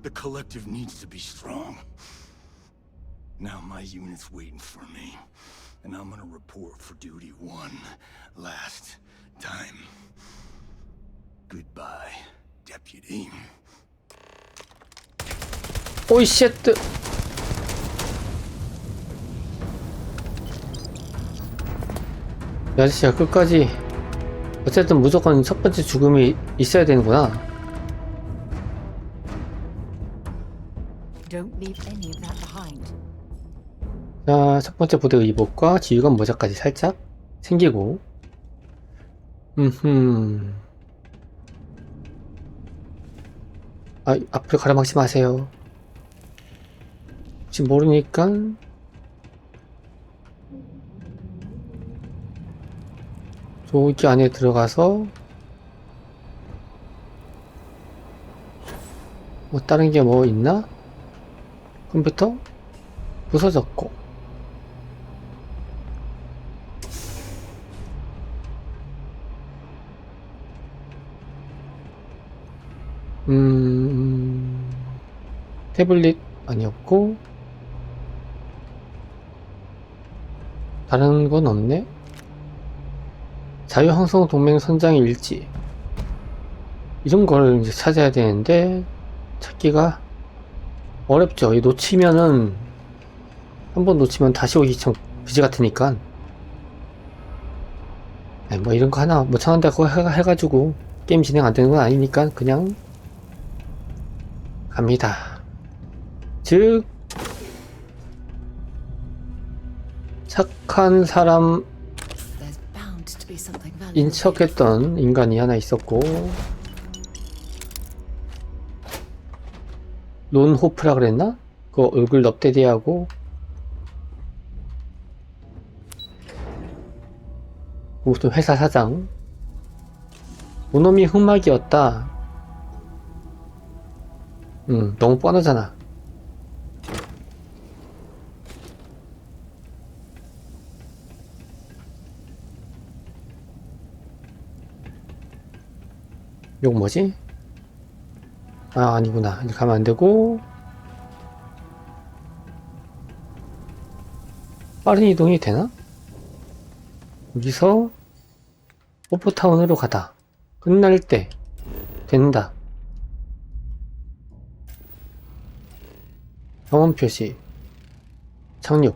the Collective needs to be strong. Now my unit's waiting for me, and I'm gonna report for duty one last time. Goodbye, Deputy. 오이 쉣. 이 아저씨가 끝까지 어쨌든 무조건 첫 번째 죽음이 있어야 되는구나. Don't leave any of that behind. 자, 첫 번째 부대 의복과 지휘관 모자까지 살짝 챙기고. 아, 앞을 가로막지 마세요. 혹시 모르니까 저기 안에 들어가서 뭐 다른 게 뭐 있나? 컴퓨터 부서졌고, 태블릿 아니었고, 다른 건 없네. 자유항성동맹 선장의 일지, 이런 걸 이제 찾아야 되는데 찾기가 어렵죠. 이 놓치면은, 한번 놓치면 다시 오기 참 그지 같으니까. 뭐 이런 거 하나 못 찾는다고 해가지고 게임 진행 안 되는 건 아니니까 그냥 갑니다. 즉, 착한 사람 인척했던 인간이 하나 있었고, 론 호프라 그랬나? 그 얼굴 넙대대하고, 무슨 회사 사장. 그놈이 흑막이었다. 너무 뻔하잖아. 이거 뭐지? 아, 아니구나. 이제 가면 안 되고, 빠른 이동이 되나? 여기서 오프타운으로 가다. 끝날 때 된다. 경험 표시. 착륙.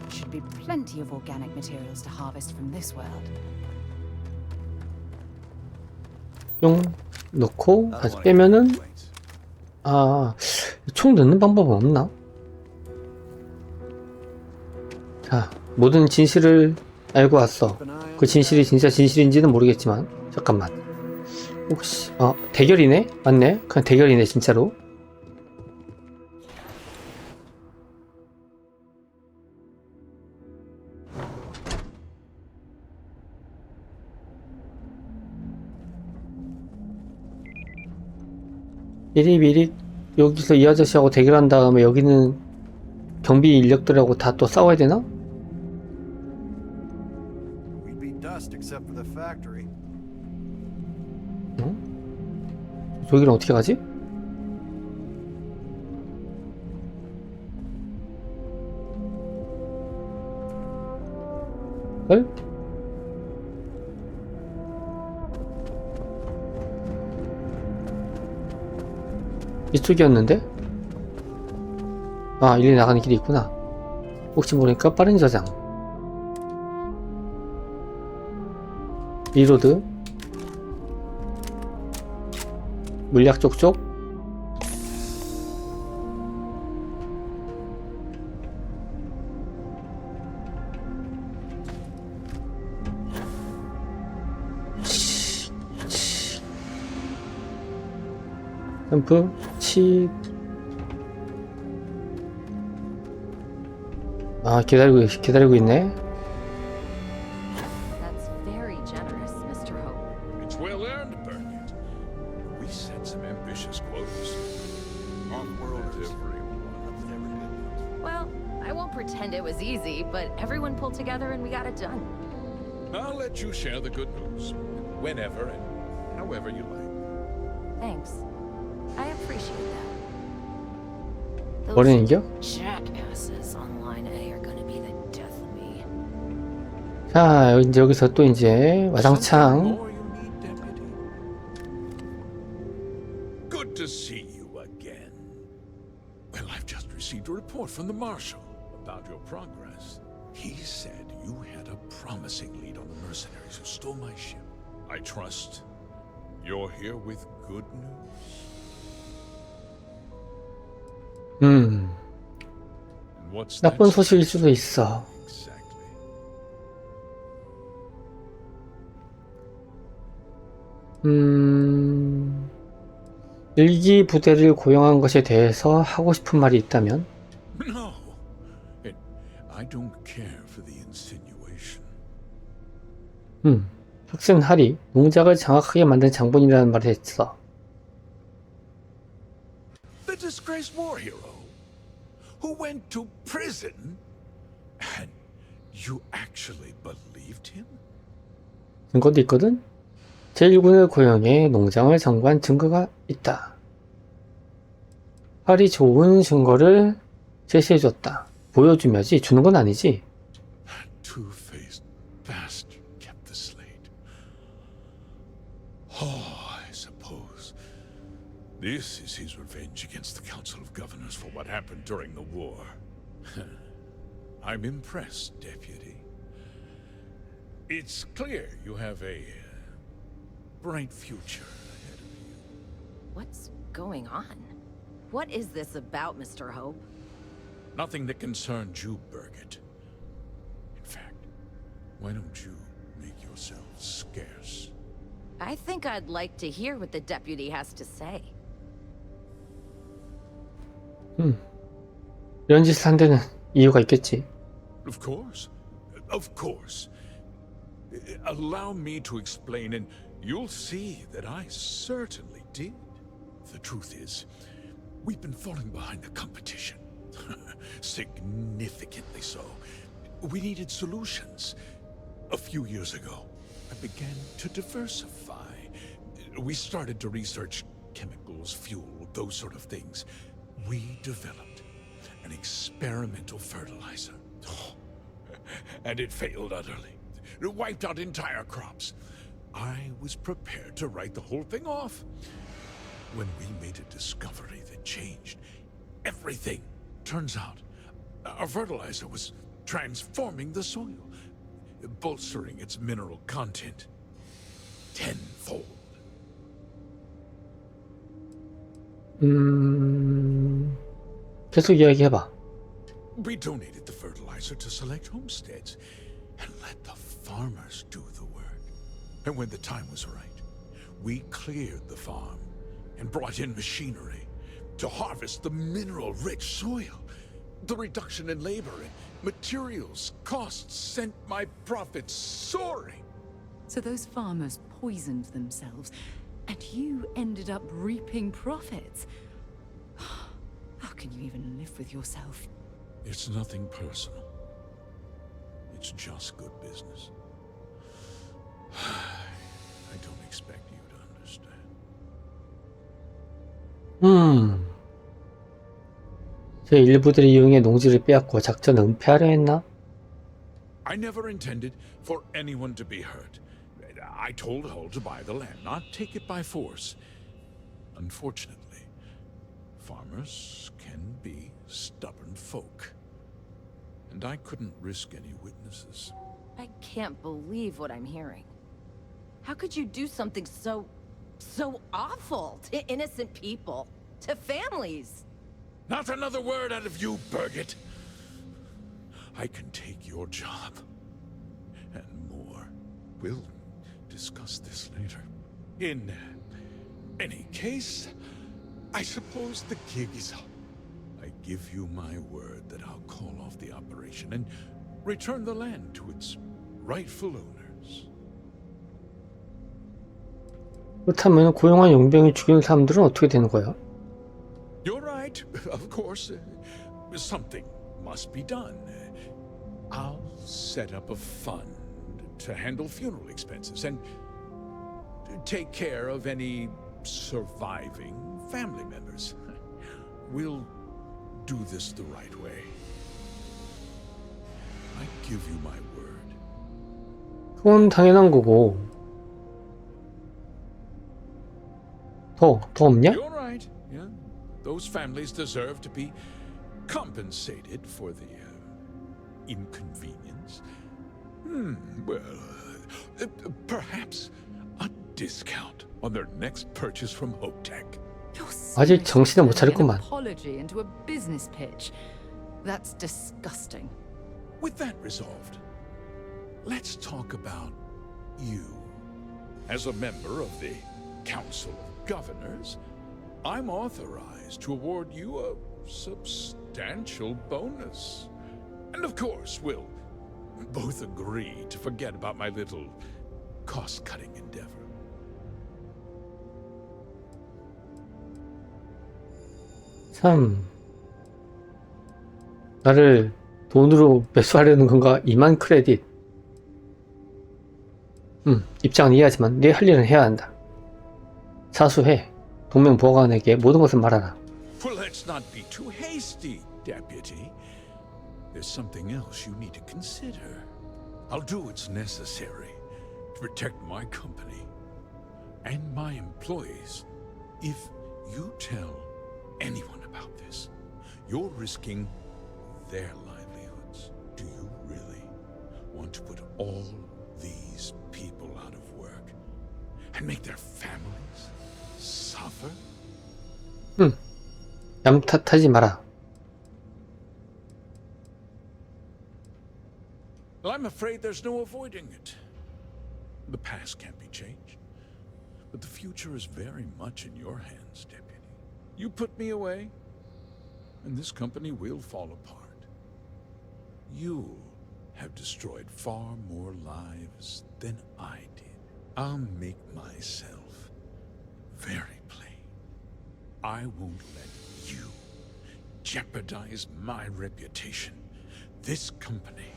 Should be plenty of organic materials to harvest from this world. 뿅 넣고 다시 빼면은, 아, 총 넣는 방법은 없나? 자, 모든 진실을 알고 왔어. 그 진실이 진짜 진실인지는 모르겠지만, 잠깐만. 혹시 대결이네? 맞네? 그냥 대결이네 진짜로. 미리 여기서 이 아저씨하고 대결한 다음에 여기는 경비 인력들하고 다 또 싸워야 되나? We'd be dust except for the factory. 저기는 어떻게 가지? 헐? 이쪽이었는데? 아, 일리 나가는 길이 있구나. 혹시 모르니까 빠른 저장. 리로드. 물약 쪽쪽. 점프, 치. 아, 기다리고 있네. That's very generous, Mr. Hope. It's well earned, Burkett. We set some ambitious quotas. Off-world everyone. Well, I won't pretend it was easy, but everyone pulled together and we got it done. I'll let you share the good news. Whenever and however you like. Thanks. I appreciate that. 머리는 이겨? Jackasses on line A are gonna be the death of me. 자, 이제 여기서 또 이제 와장창. Good to see you again. Well, I've just received a report from the Marshal about your progress. He said you had a promising lead on the mercenaries who stole my ship. I trust you're here with good news. And what's that? 나쁜 소식일 수도 있어. 일기 부대를 고용한 것에 대해서 하고 싶은 말이 있다면? No, I don't care for the insinuation. 혁신 하리, 농작을 장악하게 만든 장본이라는 말을 했어. The disgraced war hero who went to prison, and you actually believed him? 증거도 있거든? 제1군을 고용해 농장을 점거한 증거가 있다. 하리 좋은 증거를 제시해줬다. 보여주며지 주는 건 아니지. Two-faced bastard kept the slate. Oh, I suppose this is his revenge against the Council of Governors for what happened during the war. I'm impressed, Deputy. It's clear you have a bright future ahead of you. What's going on? What is this about, Mr. Hope? Nothing that concerns you, Burkett. In fact, why don't you make yourself scarce? I think I'd like to hear what the deputy has to say. 이런 짓을 한 데는 이유가 있겠지. Of course. Of course. Allow me to explain, and you'll see that I certainly did. The truth is, we've been falling behind the competition. Significantly so. We needed solutions. A few years ago, I began to diversify. We started to research chemicals, fuel, those sort of things. We developed an experimental fertilizer. And it failed utterly. It wiped out entire crops. I was prepared to write the whole thing off when we made a discovery that changed everything. Turns out, our fertilizer was transforming the soil, bolstering its mineral content tenfold. 계속 이야기해봐. We donated the fertilizer to select homesteads and let the farmers do the work. And when the time was right, we cleared the farm and brought in machinery to harvest the mineral-rich soil. The reduction in labor and materials costs sent my profits soaring. So those farmers poisoned themselves, and you ended up reaping profits. How can you even live with yourself? It's nothing personal. It's just good business. I don't expect you to understand. 제 일부들을 이용해 농지를 빼앗고 작전을 은폐하려 했나? I never intended for anyone to be hurt. I told Hull to buy the land, not take it by force. Unfortunately, farmers can be stubborn folk. And I couldn't risk any witnesses. I can't believe what I'm hearing. How could you do something so awful to innocent people, to families? Not another word out of you, Burkett. I can take your job. And more. We'll discuss this later. In any case, I suppose the gig is up. I give you my word that I'll call off the operation and return the land to its rightful owners. 그렇다면 고용한 용병이 죽이는 사람들은 어떻게 되는 거예요? You're right, of course. Something must be done. I'll set up a fund to handle funeral expenses and take care of any surviving family members. We'll do this the right way. I give you my word. 그건 당연한 거고. 더 없냐? You're right. Yeah. Those families deserve to be compensated for the inconvenience. Well, perhaps a discount on their next purchase from Hotech. 아직 정신을 못 차렸구만. Apology into a business pitch. That's disgusting. With that resolved, let's talk about you. As a member of the Council of Governors, I'm authorized to award you a substantial bonus. And of course, we'll both agree to forget about my little cost-cutting endeavor. 참, 나를 돈으로 매수하려는 건가? 2만 크레딧. 입장은 이해하지만 네 할 일은 해야 한다. 사수해. 동맹 보관에게 모든 것을 말하라. Well, let's not be too hasty, Deputy. There's something else you need to consider. I'll do what's necessary to protect my company and my employees. If you tell anyone about this, you're risking their livelihoods. Do you really want to put all these people out of work and make their families suffer? 남 탓하지 마라. Well, I'm afraid there's no avoiding it. The past can't be changed, but the future is very much in your hands, Deputy. You put me away, and this company will fall apart. You'll have destroyed far more lives than I did. I'll make myself very plain. I won't let you jeopardize my reputation, this company,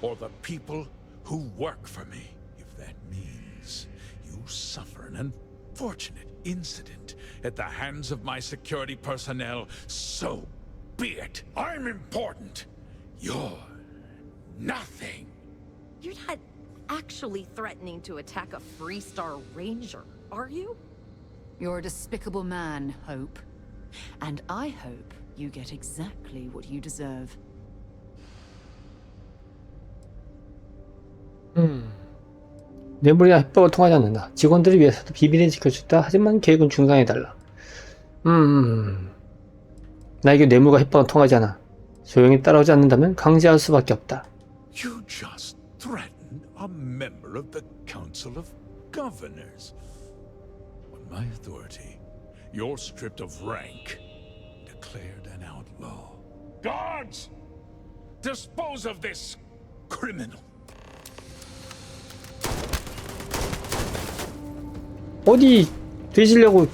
or the people who work for me. If that means you suffer an unfortunate incident at the hands of my security personnel, so be it. I'm important. You're nothing. You're not actually threatening to attack a Freestar Ranger, are you? You're a despicable man, Hope. And I hope you get exactly what you deserve. 뇌물이나 협박을 통하지 않는다. 직원들을 위해서도 비밀을 지켜줬다. 하지만 계획은 중단해달라. 나에게 뇌물과 협박은 통하지 않아. 조용히 따라오지 않는다면 강제할 수밖에 없다. You just threatened a member of the Council of Governors. On my authority, you're stripped of rank, declared an outlaw. Guards! Dispose of this criminal. 어디 되시려고.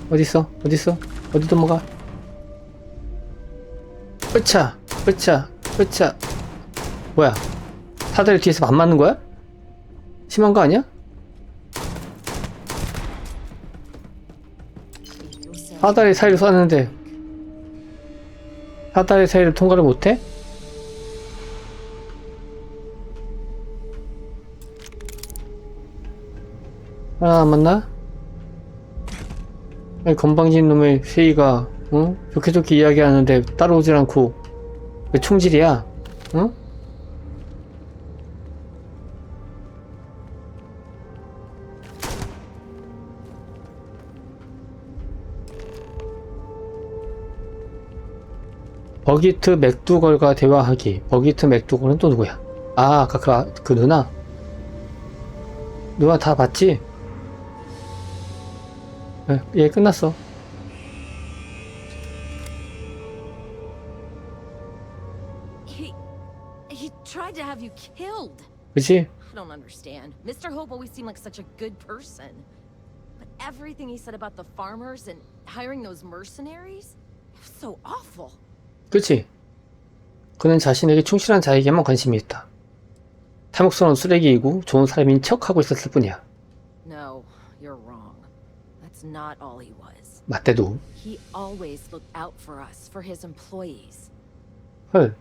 어딨어? 어딨어? 어디 도망가? 으차! 으차! 으차! 뭐야? 사다리 뒤에서 안 맞는 거야? 심한 거 아니야? 사다리 사이를 쐈는데 사다리 사이를 통과를 못해? 하나 남았나? 아니, 건방진 놈의 세이가 좋게 좋게 이야기하는데 따라오질 않고 왜 총질이야? 응? 버기트 맥두걸과 대화하기. 버기트 맥두걸은 또 누구야? 아, 아까 그 누나? 누가 다 봤지? 예, 끝났어. He tried to have you killed. 그치? I don't understand. Mr. Hope always seemed like such a good person. But everything he said about the farmers and hiring those mercenaries, it was so awful. 그치? 그는 자신에게 충실한 자에게만 관심이 있다. 탐욕스러운 쓰레기이고 좋은 사람인 척하고 있었을 뿐이야. No, you're wrong. That's not all he was. 맞대도. He always looked out for us, for his employees. 헐.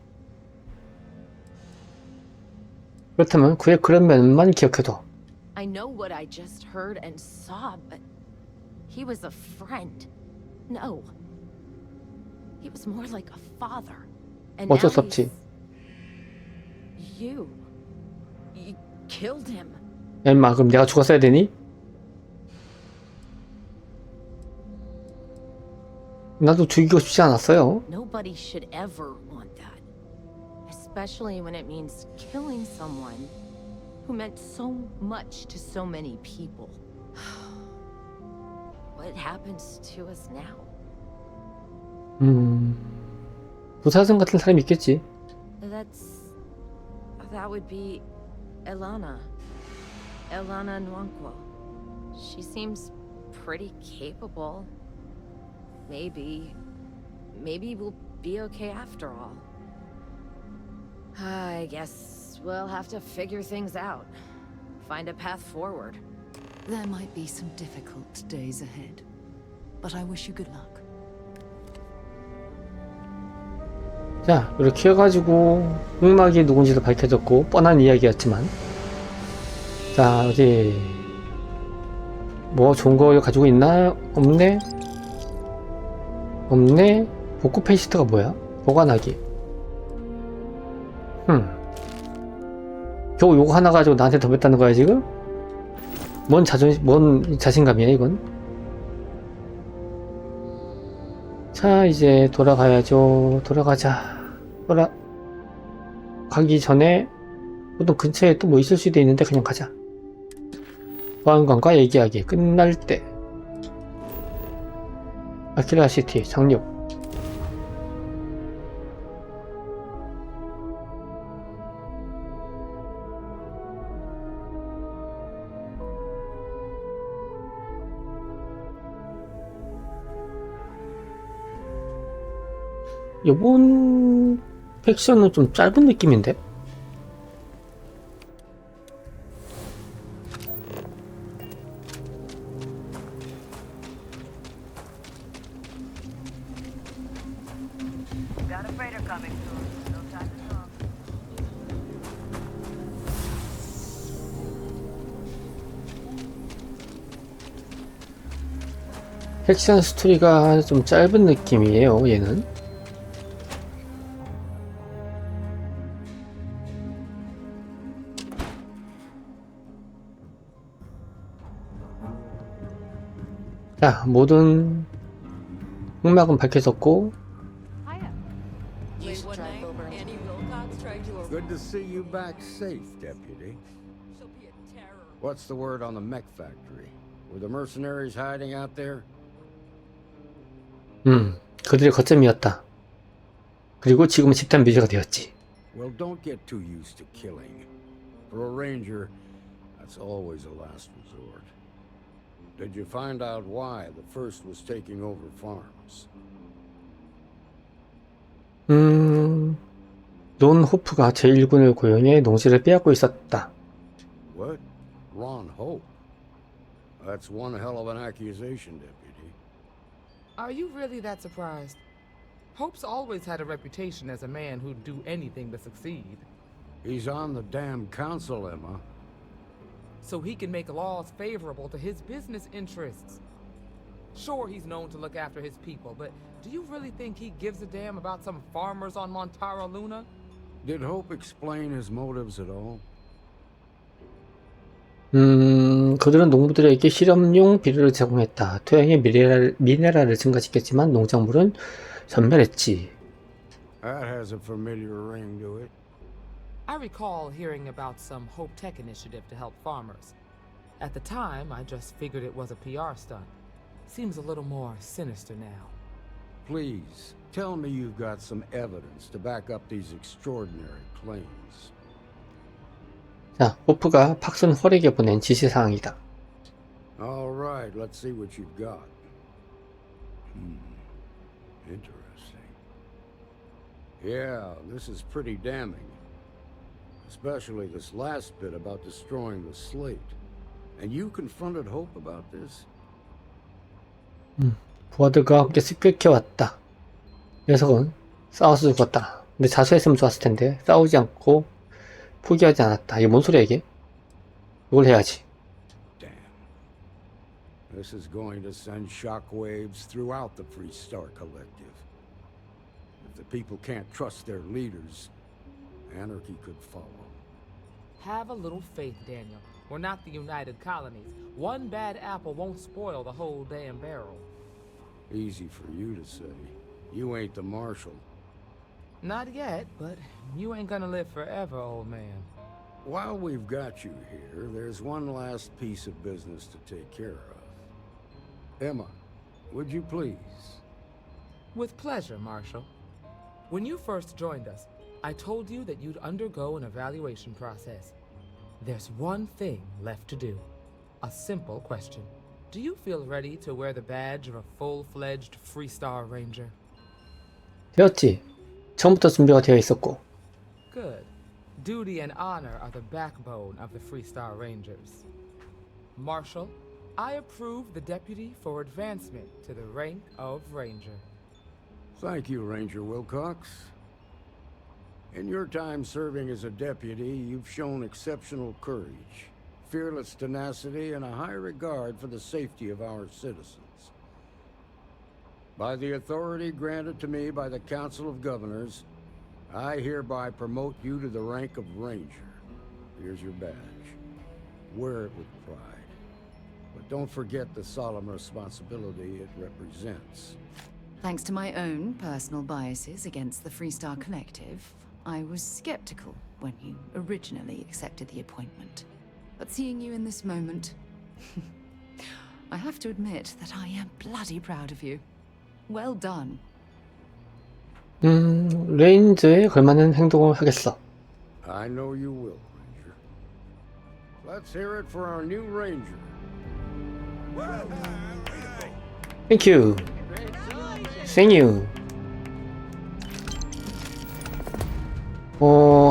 그렇다면 그의 그런 면만 기억해둬. I know what I just heard and saw, but he was a friend. No. He was more like a father. And 어쩔 수 now 없지. You killed him. 야, 임마, 그럼 내가 죽었어야 되니? 나도 죽이고 싶지 않았어요. Nobody should ever want that. Especially when it means killing someone who meant so much to so many people. What happens to us now? 부사장 같은 사람이 있겠지. That would be Elana Nwankwo. She seems pretty capable. Maybe we'll be okay after all. I guess we'll have to figure things out. Find a path forward. There might be some difficult days ahead, but I wish you good luck. 자, 이렇게 해가지고 흑막이 누군지도 밝혀졌고 뻔한 이야기였지만, 자, 어디 뭐 좋은 거 가지고 있나? 없네? 복구 페이스트가 뭐야? 보관하기. 겨우 요거 하나 가지고 나한테 더 뱉다는 거야 지금? 뭔 자신감이야 이건? 자, 이제 돌아가야죠. 돌아가자. 가기 전에 보통 근처에 또 뭐 있을 수도 있는데 그냥 가자. 보안관과 얘기하기. 끝날 때 아키라시티 상륙. 요번 팩션은 좀 짧은 느낌인데? Got a freighter coming soon. No time to talk. 팩션 스토리가 좀 짧은 느낌이에요, 얘는. 자, 모든 흑막은 밝혀졌고, Good to see you back safe, Deputy. What's the word on the mech factory? Were the mercenaries hiding out there? 그들의 거점이었다. 그리고 지금은 집단 뮤즈가 되었지. Well, don't get too used to killing. For a ranger, that's always a last resort. Did you find out why the first was taking over farms? 론 호프가 제1군을 고용해 농지를 빼앗고 있었다. What? Ron Hope? That's one hell of an accusation, Deputy. Are you really that surprised? Hope's always had a reputation as a man who'd do anything to succeed. He's on the damn council, Emma. So he can make laws favorable to his business interests. Sure, he's known to look after his people, but do you really think he gives a damn about some farmers on Montara Luna? Did Hope explain his motives at all? 그들은 농부들에게 실험용 비료를 제공했다. 토양의 미네랄을 증가시켰지만 농작물은 전멸했지. That has a familiar ring to it. I recall hearing about some Hope Tech initiative to help farmers. At the time, I just figured it was a PR stunt. Seems a little more sinister now. Please, tell me you've got some evidence to back up these extraordinary claims. 자, 호프가 팍슨 헐에게 보낸 지시사항이다. All right, let's see what you've got. Interesting. Yeah, this is pretty damning. Especially this last bit about destroying the slate. And you confronted Hope about this? 보아드가 함께 습격해왔다. 녀석은 싸워서 죽었다. 근데 자수했으면 좋았을 텐데 싸우지 않고 포기하지 않았다. 이게 뭔 소리야 이게? 이걸 해야지. This is going to send shockwaves throughout the Free Star Collective. If the people can't trust their leaders, anarchy could follow. Have a little faith, Daniel. We're not the United Colonies. One bad apple won't spoil the whole damn barrel. Easy for you to say. You ain't the marshal. Not yet, but you ain't gonna live forever, old man. While we've got you here, there's one last piece of business to take care of. Emma, would you please? With pleasure, Marshal. When you first joined us, I told you that you'd undergo an evaluation process. There's one thing left to do. A simple question. Do you feel ready to wear the badge of a full-fledged Free Star Ranger? 되었지. 처음부터 준비가 되어 있었고. Good. Duty and honor are the backbone of the Free Star Rangers. Marshal, I approve the deputy for advancement to the rank of Ranger. Thank you, Ranger Wilcox. In your time serving as a deputy, you've shown exceptional courage, fearless tenacity, and a high regard for the safety of our citizens. By the authority granted to me by the Council of Governors, I hereby promote you to the rank of Ranger. Here's your badge. Wear it with pride. But don't forget the solemn responsibility it represents. Thanks to my own personal biases against the Free Star Collective, I was skeptical when you originally accepted the appointment. But seeing you in this moment, I have to admit that I am bloody proud of you. Well done. 레인저에 걸맞는 행동을 하겠어. I know you will, Ranger. Let's hear it for our new Ranger. Thank you. Thank you.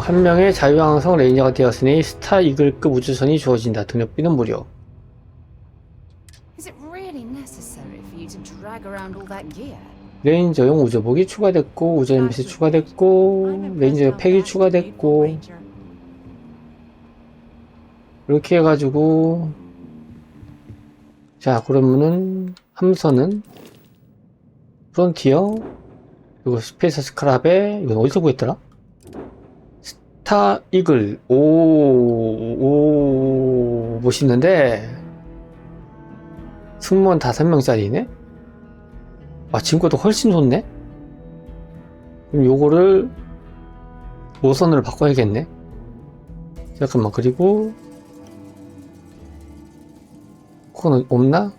한 명의 자유항성 레인저가 되었으니 스타 이글급 우주선이 주어진다. 등록비는 무료. Is it really necessary for you to drag around all that gear? 레인저용 우주복이 추가됐고, 우주 헬멧이 추가됐고, 레인저 팩이 추가됐고, 이렇게 해가지고, 자, 그러면은 함선은 프론티어, 그리고 스페이스 스크랍에, 이건 어디서 구했더라? 스타 이글. 오, 멋있는데 승무원 5명짜리네? 아, 지금 것도 훨씬 좋네? 그럼 요거를 모선으로 바꿔야겠네. 잠깐만, 그리고 그거는 없나?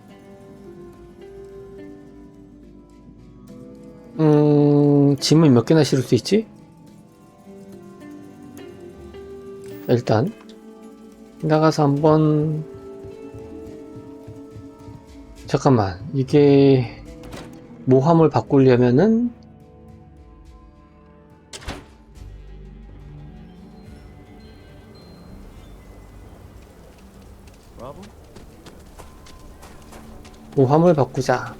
짐을 몇 개나 실을 수 있지? 일단 나가서 한번, 잠깐만, 이게 모함을 바꾸려면은 모함을 바꾸자.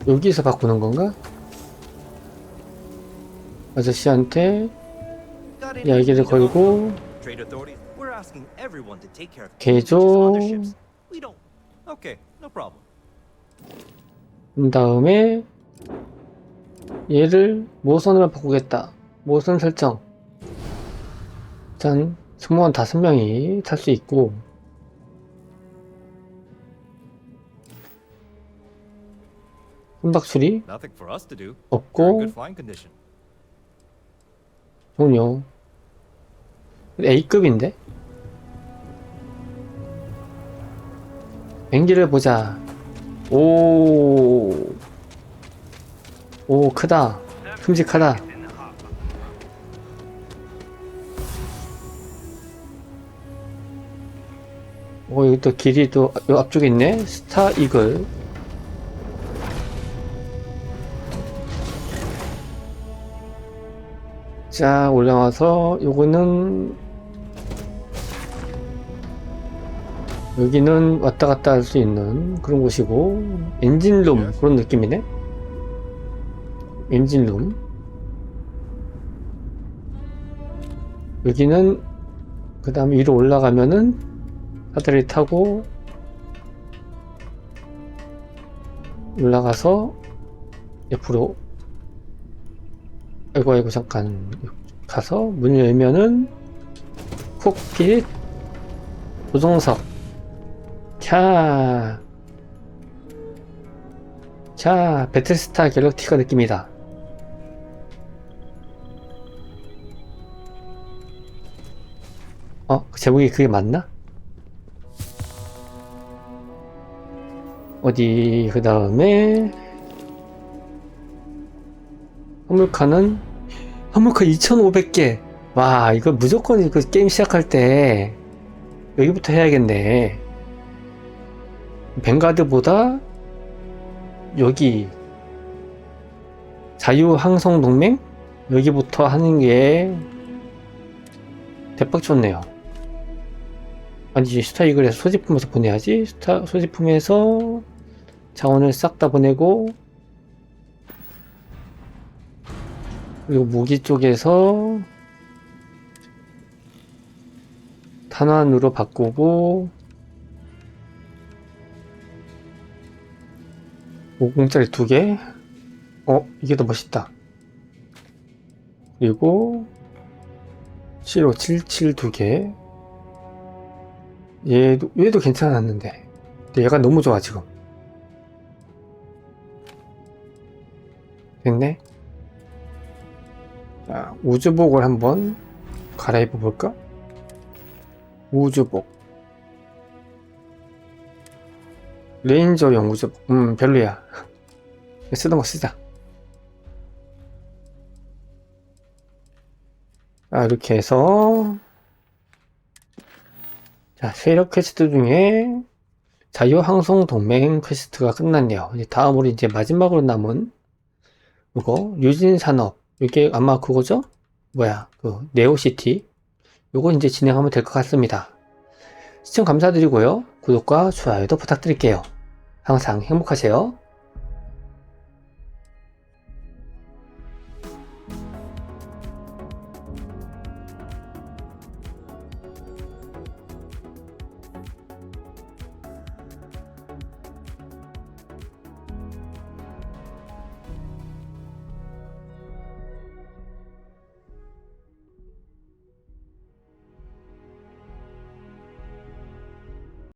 여기서 바꾸는 건가? 아저씨한테 이야기를 걸고 개조 다음에 얘를 모선으로 바꾸겠다. 모선 설정. 일단 승무원 5명이 탈 수 있고, 혼박수리 Nothing for us to do. You're in 없고 good flying condition. 좋은요. A급인데? 비행기를 보자. 오 크다. 큼직하다. 여기 또 길이 또 요 앞쪽에 있네. 스타 이글. 자, 올라와서 요거는 여기는 왔다 갔다 할 수 있는 그런 곳이고, 엔진룸 그런 느낌이네. 엔진룸. 여기는 그 다음에 위로 올라가면은 사다리 타고 올라가서 옆으로, 아이고 잠깐 가서 문을 열면은 콕핏 조종석. 자, 배틀스타 갤럭티카 느낌이다. 제목이 그게 맞나? 어디, 그 다음에 화물카 2,500개. 와, 이거 무조건 이거 게임 시작할 때 여기부터 해야겠네. 뱅가드보다 여기 자유항성동맹 여기부터 하는 게 대박 좋네요. 아니지, 스타이글에서 소지품에서 보내야지. 소지품에서 자원을 싹 다 보내고, 그리고 무기 쪽에서 탄환으로 바꾸고, 50짜리 2개. 이게 더 멋있다. 그리고 7577 2개. 얘도 괜찮았는데, 근데 얘가 너무 좋아 지금. 됐네. 자, 우주복을 한번 갈아입어 볼까? 우주복. 레인저용 우주복. 별로야. 쓰던 거 쓰자. 자, 이렇게 해서, 자, 세력 퀘스트 중에 자유항성동맹 퀘스트가 끝났네요. 이제 다음으로 이제 마지막으로 남은 이거 유진산업, 이게 아마 그거죠? 그 네오시티. 요거 이제 진행하면 될 것 같습니다. 시청 감사드리고요. 구독과 좋아요도 부탁드릴게요. 항상 행복하세요.